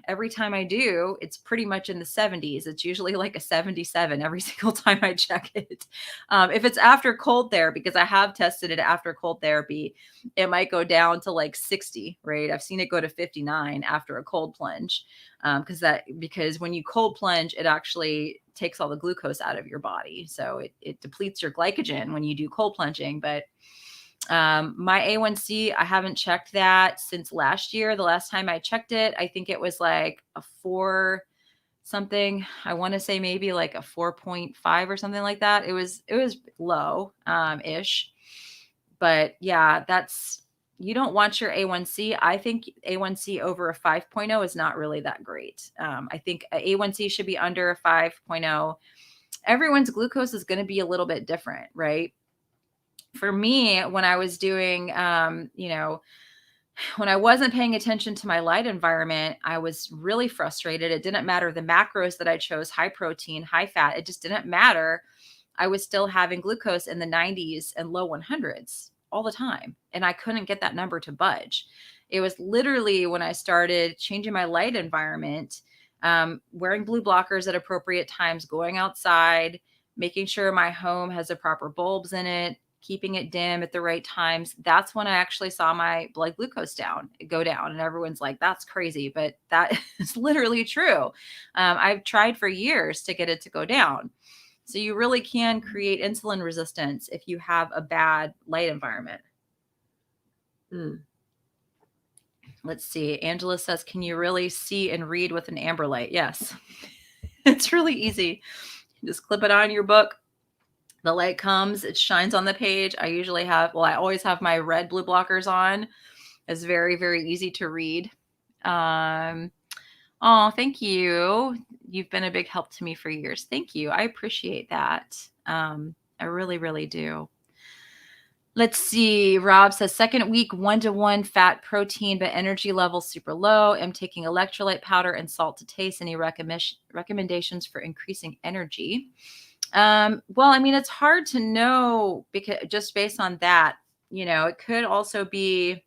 every time I do, it's pretty much in the 70s. It's usually like a 77 every single time I check it. If it's after cold therapy, because I have tested it after cold therapy, it might go down to like 60, right? I've seen it go to 59 after a cold plunge. Because when you cold plunge, it actually takes all the glucose out of your body. So it depletes your glycogen when you do cold plunging. But my A1C, I haven't checked that since last year. The last time I checked it, I think it was like a 4 something. I want to say maybe like a 4.5 or something like that. It was low ish. But yeah, you don't want your A1C. I think A1C over a 5.0 is not really that great. I think A1C should be under a 5.0. Everyone's glucose is going to be a little bit different, right? For me, when I was doing, when I wasn't paying attention to my light environment, I was really frustrated. It didn't matter the macros that I chose, high protein, high fat. It just didn't matter. I was still having glucose in the 90s and low 100s all the time. And I couldn't get that number to budge. It was literally when I started changing my light environment, wearing blue blockers at appropriate times, going outside, making sure my home has the proper bulbs in it, keeping it dim at the right times. That's when I actually saw my blood glucose go down. And everyone's like, that's crazy. But that is literally true. I've tried for years to get it to go down. So you really can create insulin resistance if you have a bad light environment. Let's see. Angela says, can you really see and read with an amber light? Yes. It's really easy. Just clip it on your book. The light comes, it shines on the page. I always have my red blue blockers on. It's very, very easy to read. Oh, thank you. You've been a big help to me for years. Thank you. I appreciate that. I really, really do. Let's see. Rob says, second week, 1-to-1 fat protein, but energy level super low. I'm taking electrolyte powder and salt to taste. Any recommendations for increasing energy? Well, I mean, it's hard to know, because just based on that, it could also be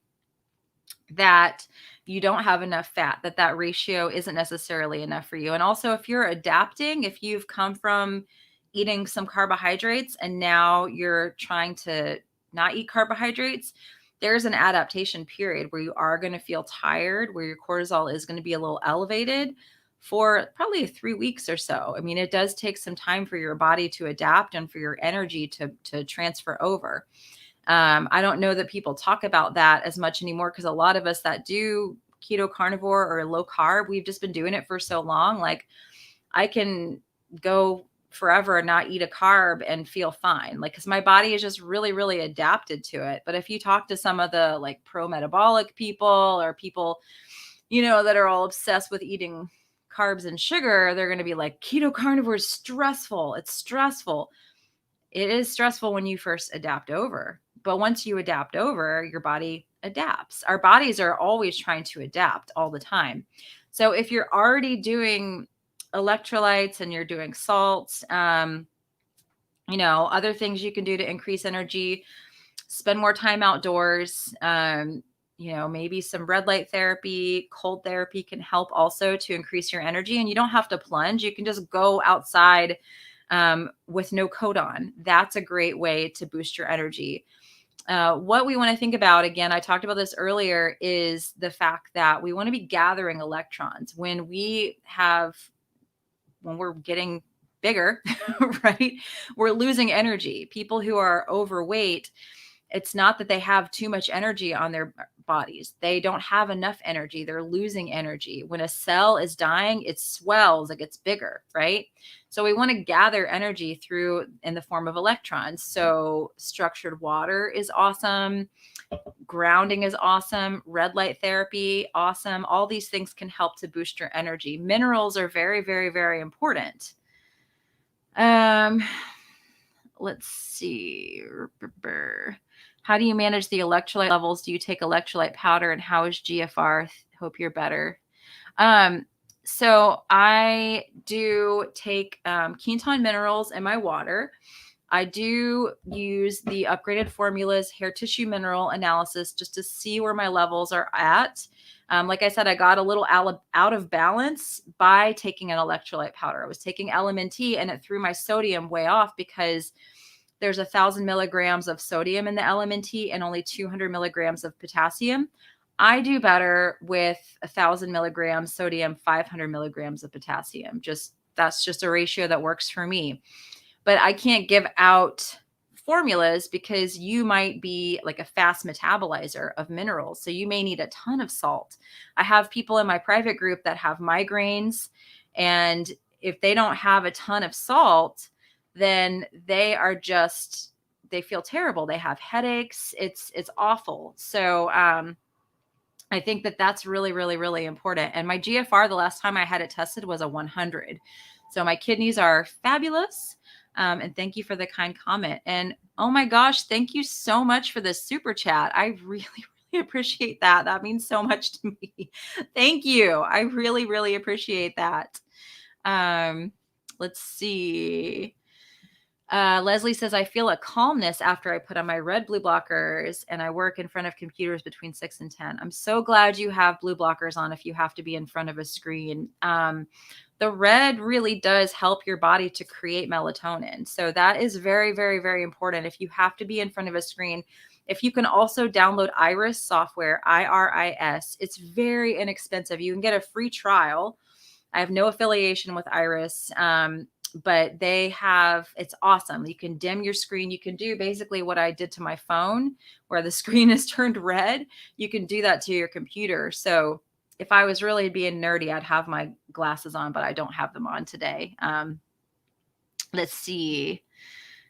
that you don't have enough fat, that ratio isn't necessarily enough for you. And also, if you're adapting, if you've come from eating some carbohydrates and now you're trying to not eat carbohydrates, there's an adaptation period where you are going to feel tired, where your cortisol is going to be a little elevated for probably 3 weeks or so. I mean, it does take some time for your body to adapt and for your energy to transfer over. I don't know that people talk about that as much anymore, because a lot of us that do keto, carnivore, or low carb, we've just been doing it for so long. Like, I can go forever and not eat a carb and feel fine, like, because my body is just really, really adapted to it. But if you talk to some of the like pro-metabolic people, or people, that are all obsessed with eating carbs and sugar, they're going to be like, keto carnivore is stressful. It's stressful. It is stressful when you first adapt over. But once you adapt over, your body adapts. Our bodies are always trying to adapt all the time. So if you're already doing electrolytes and you're doing salts, other things you can do to increase energy, spend more time outdoors. Maybe some red light therapy, cold therapy can help also to increase your energy. And you don't have to plunge. You can just go outside with no coat on. That's a great way to boost your energy. What we want to think about, again, I talked about this earlier, is the fact that we want to be gathering electrons when we're getting bigger, right? We're losing energy. People who are overweight, it's not that they have too much energy on their bodies. They don't have enough energy. They're losing energy. When a cell is dying, it swells, it gets bigger, right? So we want to gather energy in the form of electrons. So structured water is awesome. Grounding is awesome. Red light therapy, awesome. All these things can help to boost your energy. Minerals are very, very, very important. Let's see. How do you manage the electrolyte levels? Do you take electrolyte powder, and how is GFR? Hope you're better. So I do take Quinton minerals in my water. I do use the upgraded formulas hair tissue mineral analysis just to see where my levels are at. Like I said, I got a little out of balance by taking an electrolyte powder. I was taking LMNT and it threw my sodium way off because there's 1,000 milligrams of sodium in the LMNT and only 200 milligrams of potassium. I do better with 1,000 milligrams sodium, 500 milligrams of potassium. That's just a ratio that works for me. But I can't give out formulas because you might be like a fast metabolizer of minerals. So you may need a ton of salt. I have people in my private group that have migraines, and if they don't have a ton of salt, then they feel terrible. They have headaches. It's awful. So I think that's really, really, really important. And my GFR, the last time I had it tested, was a 100. So my kidneys are fabulous. And thank you for the kind comment. And oh my gosh, thank you so much for this super chat. I really, really appreciate that. That means so much to me. Thank you. I really, really appreciate that. Let's see. Leslie says, I feel a calmness after I put on my red blue blockers and I work in front of computers between 6 and 10. I'm so glad you have blue blockers on if you have to be in front of a screen. The red really does help your body to create melatonin. So that is very, very, very important. If you have to be in front of a screen, if you can also download Iris software, IRIS, it's very inexpensive. You can get a free trial. I have no affiliation with Iris, but it's awesome. You can dim your screen. You can do basically what I did to my phone where the screen is turned red. You can do that to your computer. So if I was really being nerdy, I'd have my glasses on, but I don't have them on today. Let's see.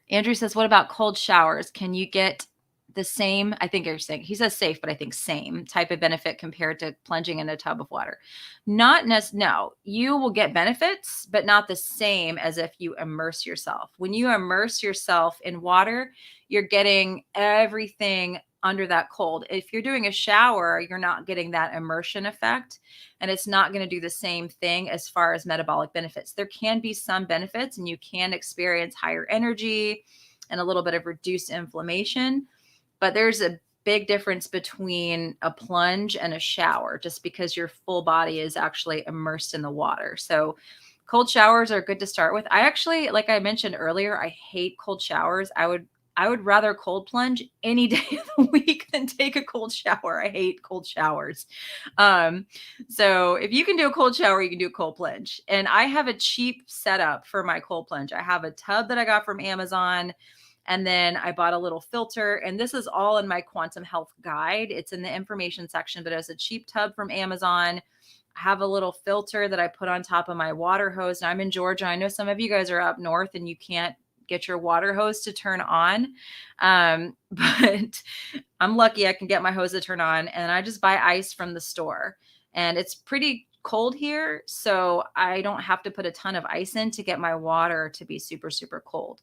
Andrew says, what about cold showers? Can you get the same, I think you're saying, he says safe, but I think same type of benefit compared to plunging in a tub of water? No, you will get benefits, but not the same as if you immerse yourself. When you immerse yourself in water, you're getting everything under that cold. If you're doing a shower, you're not getting that immersion effect, and it's not going to do the same thing as far as metabolic benefits. There can be some benefits, and you can experience higher energy and a little bit of reduced inflammation. But there's a big difference between a plunge and a shower, just because your full body is actually immersed in the water. So cold showers are good to start with. I actually, like I mentioned earlier, I hate cold showers. I would rather cold plunge any day of the week than take a cold shower. I hate cold showers. So if you can do a cold shower, you can do a cold plunge. And I have a cheap setup for my cold plunge. I have a tub that I got from Amazon. And then I bought a little filter, and this is all in my Quantum Health guide. It's in the information section, but it's a cheap tub from Amazon. I have a little filter that I put on top of my water hose. And I'm in Georgia. I know some of you guys are up north and you can't get your water hose to turn on. But I'm lucky I can get my hose to turn on, and I just buy ice from the store. And it's pretty cold here, so I don't have to put a ton of ice in to get my water to be super, super cold.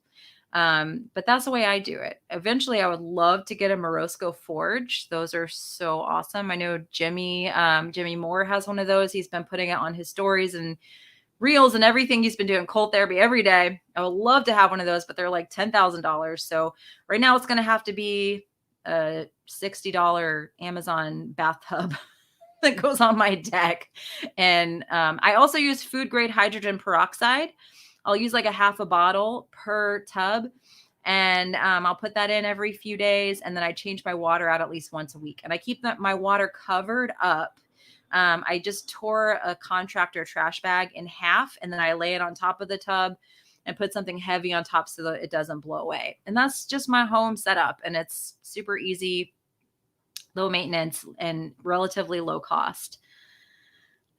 But that's the way I do it. Eventually, I would love to get a Morosco Forge. Those are so awesome. I know Jimmy Moore has one of those. He's been putting it on his stories and reels and everything. He's been doing cold therapy every day. I would love to have one of those, but they're like $10,000. So right now it's going to have to be a $60 Amazon bathtub that goes on my deck. And I also use food grade hydrogen peroxide. I'll use like a half a bottle per tub. And I'll put that in every few days. And then I change my water out at least once a week. And I keep my water covered up. I just tore a contractor trash bag in half, and then I lay it on top of the tub and put something heavy on top so that it doesn't blow away. And that's just my home setup. And it's super easy, low maintenance, and relatively low cost.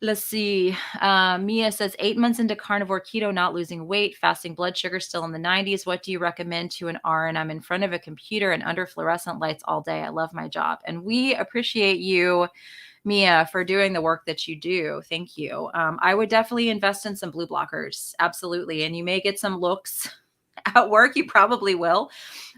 Let's see. Mia says 8 months into carnivore keto, not losing weight, fasting blood sugar still in the 90s. What do you recommend to an RN? I'm in front of a computer and under fluorescent lights all day. I love my job. And we appreciate you, Mia, for doing the work that you do. Thank you. I would definitely invest in some blue blockers. Absolutely. And you may get some looks at work. You probably will.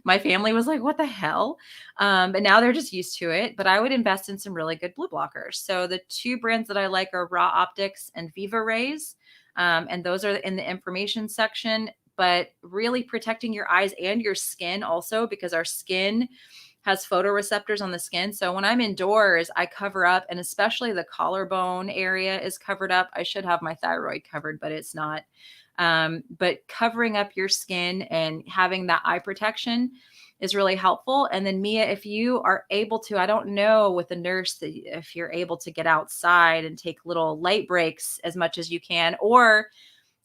My family was like, what the hell? But now they're just used to it. But I would invest in some really good blue blockers. So the two brands that I like are Raw Optics and Viva Rays. And those are in the information section. But really protecting your eyes and your skin also, because our skin has photoreceptors on the skin. So when I'm indoors, I cover up, and especially the collarbone area is covered up. I should have my thyroid covered, but it's not. But covering up your skin and having that eye protection is really helpful. And then Mia, if you are able to, I don't know with the nurse that if you're able to get outside and take little light breaks as much as you can, or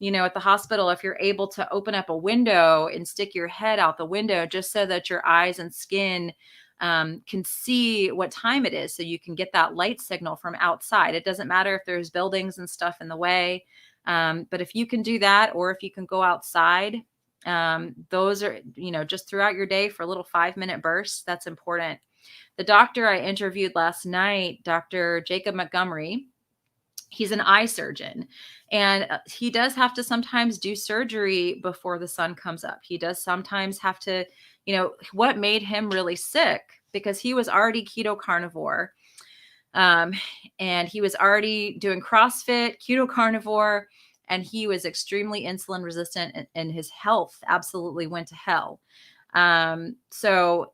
at the hospital, if you're able to open up a window and stick your head out the window just so that your eyes and skin can see what time it is, so you can get that light signal from outside. It doesn't matter if there's buildings and stuff in the way. But if you can do that, or if you can go outside, those are, just throughout your day for little 5-minute bursts, that's important. The doctor I interviewed last night, Dr. Jacob Montgomery, he's an eye surgeon, and he does have to sometimes do surgery before the sun comes up. He does sometimes have to, what made him really sick, because he was already keto carnivore. And he was already doing CrossFit, keto carnivore, and he was extremely insulin resistant, and his health absolutely went to hell. So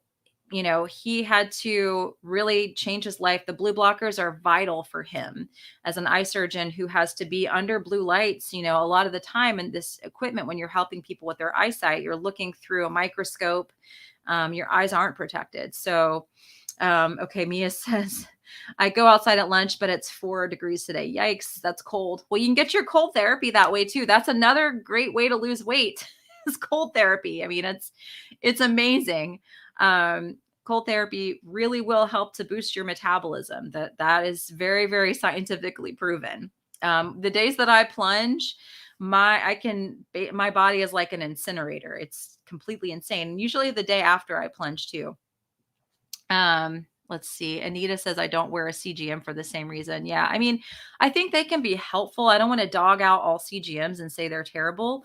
he had to really change his life. The blue blockers are vital for him as an eye surgeon who has to be under blue lights, a lot of the time. And this equipment, when you're helping people with their eyesight, you're looking through a microscope. Your eyes aren't protected. So, okay, Mia says, I go outside at lunch, but it's 4 degrees today. Yikes, that's cold. Well, you can get your cold therapy that way too. That's another great way to lose weight is cold therapy. I mean, it's amazing. Cold therapy really will help to boost your metabolism. That is very, very scientifically proven. The days that I plunge, my body is like an incinerator. It's completely insane. And usually the day after I plunge too. Let's see. Anita says, I don't wear a CGM for the same reason. Yeah. I mean, I think they can be helpful. I don't want to dog out all CGMs and say they're terrible.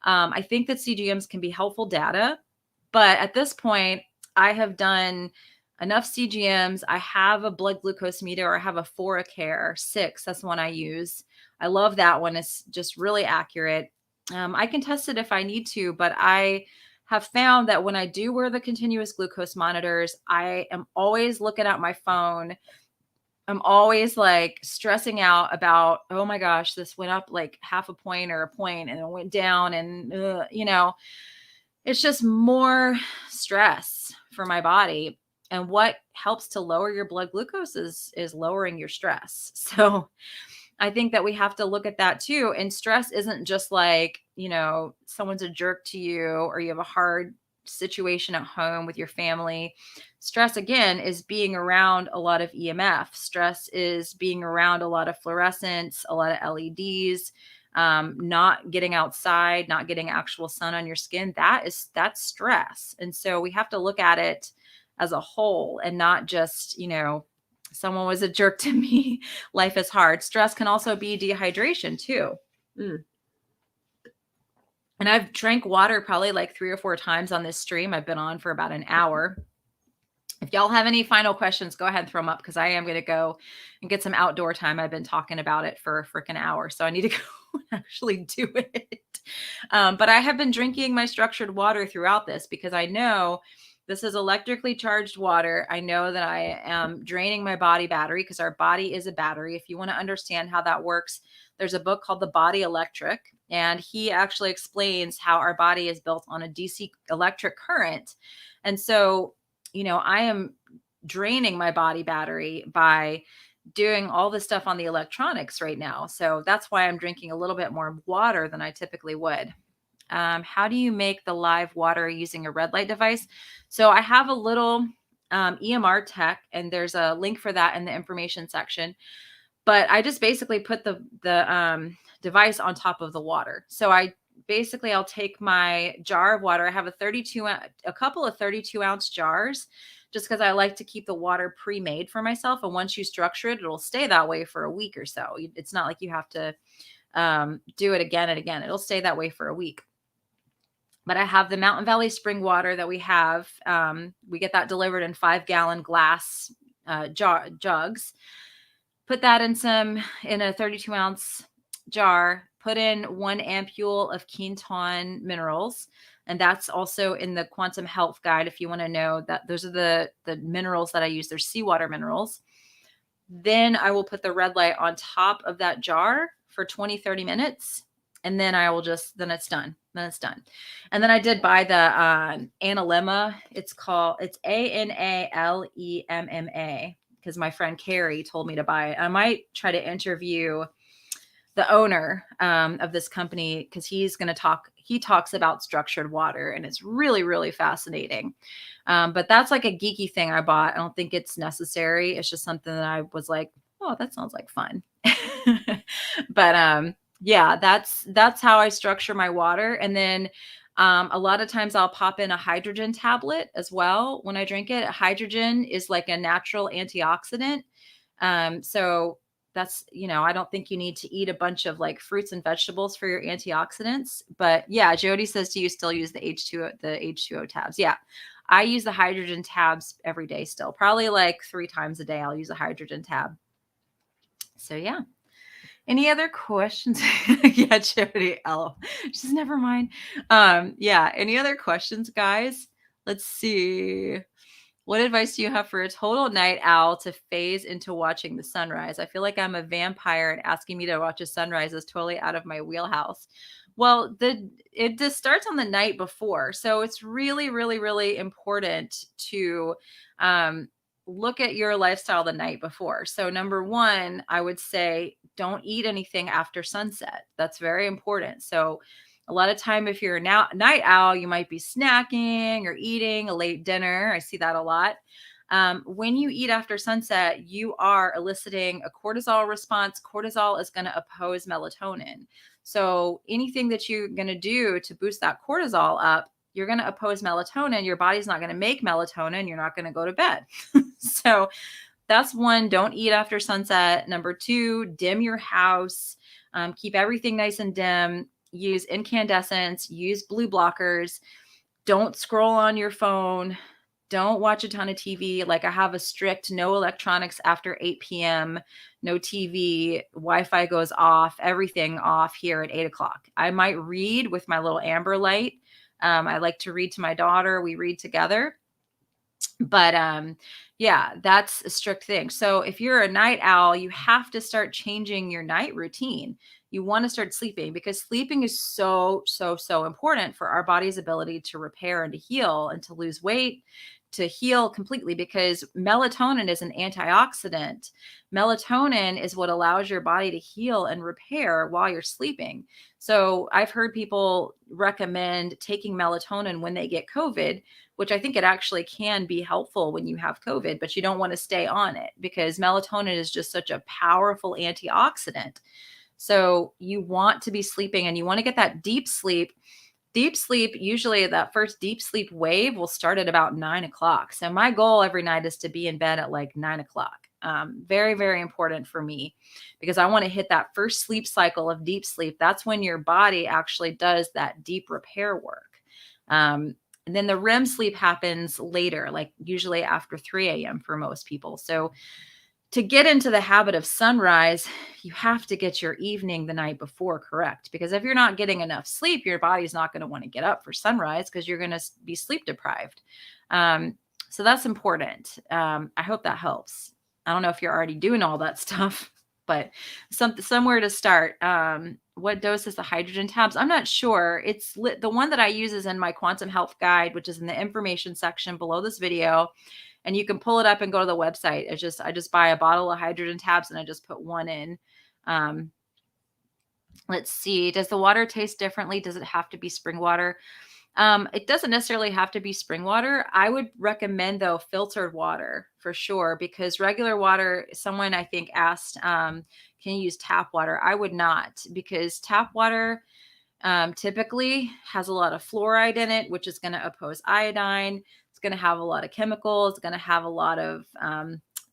I think that CGMs can be helpful data, but at this point, I have done enough CGMs. I have a blood glucose meter, or I have a Foracare 6. That's the one I use. I love that one. It's just really accurate. I can test it if I need to, but I have found that when I do wear the continuous glucose monitors, I am always looking at my phone. I'm always like stressing out about, oh my gosh, this went up like half a point or a point, and it went down, and it's just more stress for my body. And what helps to lower your blood glucose is lowering your stress. So I think that we have to look at that too. And stress isn't just like, someone's a jerk to you, or you have a hard situation at home with your family. Stress, again, is being around a lot of EMF. Stress is being around a lot of fluorescence, a lot of LEDs, not getting outside, not getting actual sun on your skin. That's stress. And so we have to look at it as a whole, and not just, someone was a jerk to me. Life is hard. Stress can also be dehydration too. And I've drank water probably like 3 or 4 times on this stream. I've been on for about an hour. If y'all have any final questions, go ahead and throw them up, because I am going to go and get some outdoor time. I've been talking about it for a freaking hour, so I need to go and actually do it. But I have been drinking my structured water throughout this, because I know this is electrically charged water. I know that I am draining my body battery, because our body is a battery. If you want to understand how that works, there's a book called The Body Electric, and he actually explains how our body is built on a DC electric current. And so, I am draining my body battery by doing all the stuff on the electronics right now. So that's why I'm drinking a little bit more water than I typically would. How do you make the live water using a red light device? So I have a little EMR tech, and there's a link for that in the information section. But I just basically put the device on top of the water. So I'll take my jar of water. I have a couple of 32-ounce jars, just because I like to keep the water pre-made for myself. And once you structure it, it'll stay that way for a week or so. It's not like you have to do it again and again. It'll stay that way for a week. But I have the Mountain Valley spring water that we have. We get that delivered in 5-gallon glass jugs. Put that in a 32-ounce jar. Put in 1 ampule of Quinton minerals. And that's also in the Quantum Health Guide, if you want to know that. Those are the minerals that I use. They're seawater minerals. Then I will put the red light on top of that jar for 20, 30 minutes. And then then it's done. And then I did buy the Analemma. It's Analemma, because my friend Carrie told me to buy it. I might try to interview the owner of this company, because he talks about structured water, and it's really, really fascinating. But that's like a geeky thing I bought. I don't think it's necessary. It's just something that I was like, oh, that sounds like fun. But yeah, that's how I structure my water. And then a lot of times I'll pop in a hydrogen tablet as well when I drink it. Hydrogen is like a natural antioxidant. So that's, I don't think you need to eat a bunch of like fruits and vegetables for your antioxidants. But yeah, Jody says, do you still use the H2O tabs? Yeah, I use the hydrogen tabs every day still. Probably like 3 times a day I'll use a hydrogen tab. So yeah. Any other questions? Yeah, Jody. Oh, just never mind. Yeah. Any other questions, guys? Let's see. What advice do you have for a total night owl to phase into watching the sunrise? I feel like I'm a vampire, and asking me to watch a sunrise is totally out of my wheelhouse. Well, it just starts on the night before. So it's really, really, really important to look at your lifestyle the night before. So number 1, I would say don't eat anything after sunset. That's very important. So a lot of time, if you're a night owl, you might be snacking or eating a late dinner. I see that a lot. When you eat after sunset, you are eliciting a cortisol response. Cortisol is going to oppose melatonin. So anything that you're going to do to boost that cortisol up, you're going to oppose melatonin. Your body's not going to make melatonin. You're not going to go to bed. So that's 1, don't eat after sunset. Number 2, dim your house. Keep everything nice and dim. Use incandescents, use blue blockers. Don't scroll on your phone. Don't watch a ton of TV. Like, I have a strict no electronics after 8 p.m., no TV, Wi-Fi goes off, everything off here at 8 o'clock. I might read with my little amber light. I like to read to my daughter. We read together. But yeah, that's a strict thing. So if you're a night owl, you have to start changing your night routine. You want to start sleeping, because sleeping is so, so, so important for our body's ability to repair and to heal and to lose weight, to heal completely, because melatonin is an antioxidant. Melatonin is what allows your body to heal and repair while you're sleeping. So I've heard people recommend taking melatonin when they get COVID, which I think it actually can be helpful when you have COVID, but you don't want to stay on it, because melatonin is just such a powerful antioxidant. So you want to be sleeping, and you want to get that deep sleep. Deep sleep, usually that first deep sleep wave will start at about 9 o'clock. So my goal every night is to be in bed at like 9 o'clock. Very, very important for me because I want to hit that first sleep cycle of deep sleep. That's when your body actually does that deep repair work. And then the REM sleep happens later, like usually after 3 a.m. for most people. So to get into the habit of sunrise, you have to get your evening the night before correct. Because if you're not getting enough sleep, your body's not going to want to get up for sunrise because you're going to be sleep deprived. So that's important. I hope that helps. I don't know if you're already doing all that stuff, but somewhere to start. What dose is the hydrogen tabs? I'm not sure. It's the one that I use is in my quantum health guide, which is in the information section below this video. And you can pull it up and go to the website. I just buy a bottle of hydrogen tabs and I just put one in. Let's see. Does the water taste differently? Does it have to be spring water? It doesn't necessarily have to be spring water. I would recommend though filtered water for sure, because regular water, someone I think asked, can you use tap water? I would not, because tap water typically has a lot of fluoride in it, which is going to oppose iodine. It's going to have a lot of chemicals. It's going to have a lot of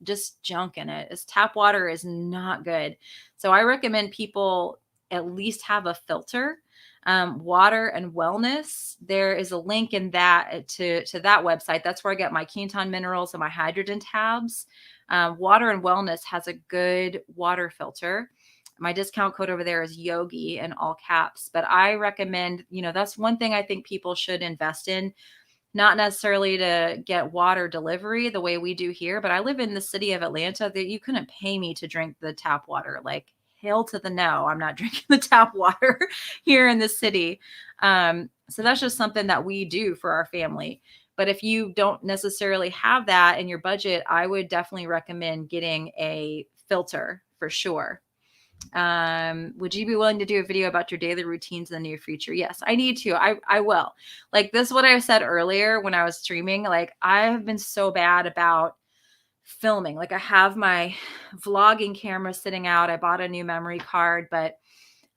just junk in it. Tap water is not good. So I recommend people at least have a filter. Water and Wellness. There is a link in that to that website. That's where I get my Quinton minerals and my hydrogen tabs. Water and Wellness has a good water filter. My discount code over there is Yogi in all caps, but I recommend, that's one thing I think people should invest in, not necessarily to get water delivery the way we do here, but I live in the city of Atlanta that you couldn't pay me to drink the tap water. Like, hail to the no, I'm not drinking the tap water here in the city. So that's just something that we do for our family. But if you don't necessarily have that in your budget, I would definitely recommend getting a filter for sure. Would you be willing to do a video about your daily routines in the near future? Yes, I need to. I will. Like, this is what I said earlier when I was streaming. Like, I have been so bad about filming. Like, I have my vlogging camera sitting out. I bought a new memory card, but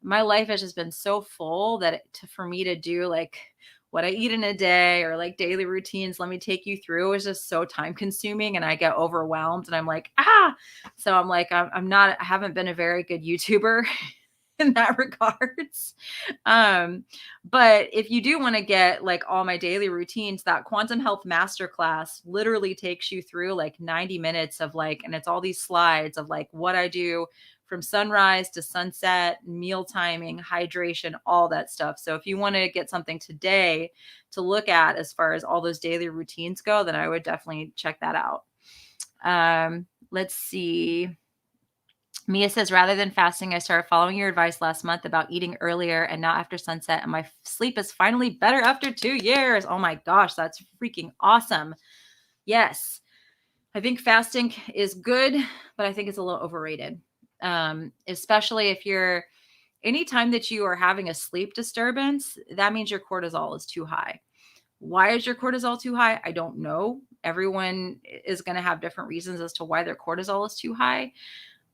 my life has just been so full that for me to do like what I eat in a day or like daily routines, let me take you through, is just so time consuming and I get overwhelmed and I'm like, so I'm like, I haven't been a very good YouTuber in that regards. But if you do want to get like all my daily routines, that Quantum Health Masterclass literally takes you through like 90 minutes of like, and it's all these slides of like what I do from sunrise to sunset, meal timing, hydration, all that stuff. So if you want to get something today to look at as far as all those daily routines go, then I would definitely check that out. Let's see. Mia says, rather than fasting, I started following your advice last month about eating earlier and not after sunset. And my sleep is finally better after 2 years. Oh my gosh, that's freaking awesome. Yes. I think fasting is good, but I think it's a little overrated. Especially if anytime that you are having a sleep disturbance, that means your cortisol is too high. Why is your cortisol too high? I don't know. Everyone is going to have different reasons as to why their cortisol is too high.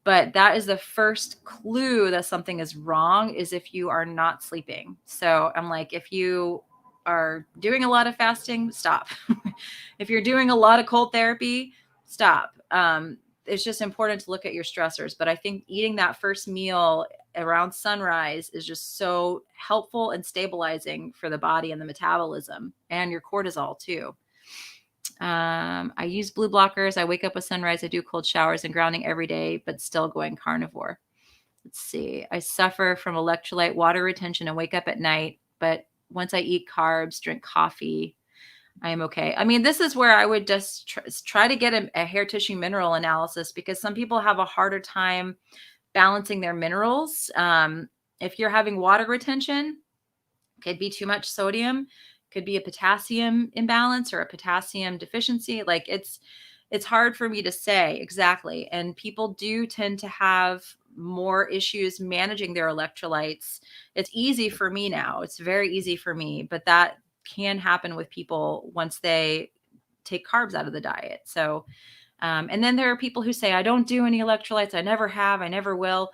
But that is the first clue that something is wrong, is if you are not sleeping. So I'm like, if you are doing a lot of fasting, stop. If you're doing a lot of cold therapy, stop. It's just important to look at your stressors. But I think eating that first meal around sunrise is just so helpful and stabilizing for the body and the metabolism and your cortisol too. I use blue blockers. I wake up with sunrise. I do cold showers and grounding every day, but still going carnivore. Let's see. I suffer from electrolyte water retention and wake up at night, but once I eat carbs, drink coffee, I am okay. I mean, this is where I would just try to get a hair tissue mineral analysis, because some people have a harder time balancing their minerals. If you're having water retention, could be too much sodium, could be a potassium imbalance or a potassium deficiency. Like, it's hard for me to say exactly. And people do tend to have more issues managing their electrolytes. It's easy for me now. It's very easy for me, but that can happen with people once they take carbs out of the diet. So, and then there are people who say, I don't do any electrolytes. I never have, I never will.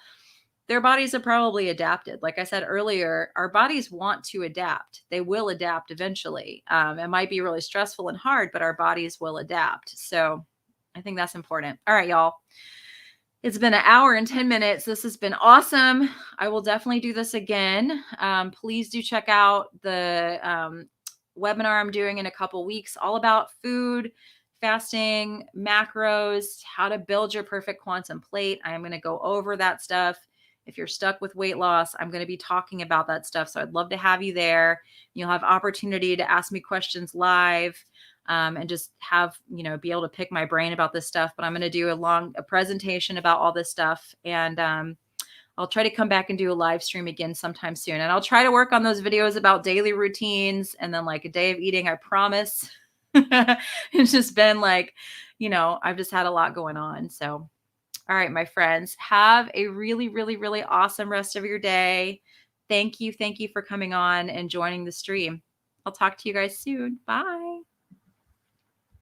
Their bodies have probably adapted. Like I said earlier, our bodies want to adapt. They will adapt eventually. It might be really stressful and hard, but our bodies will adapt. So I think that's important. All right, y'all. It's been an hour and 10 minutes. This has been awesome. I will definitely do this again. Please do check out the webinar I'm doing in a couple weeks, all about food, fasting, macros, how to build your perfect quantum plate. I'm going to go over that stuff. If you're stuck with weight loss, I'm going to be talking about that stuff. So I'd love to have you there. You'll have opportunity to ask me questions live. And just have, be able to pick my brain about this stuff. But I'm going to do a presentation about all this stuff. And I'll try to come back and do a live stream again sometime soon. And I'll try to work on those videos about daily routines and then like a day of eating, I promise. It's just been like, I've just had a lot going on. So, all right, my friends, have a really, really, really awesome rest of your day. Thank you. Thank you for coming on and joining the stream. I'll talk to you guys soon. Bye.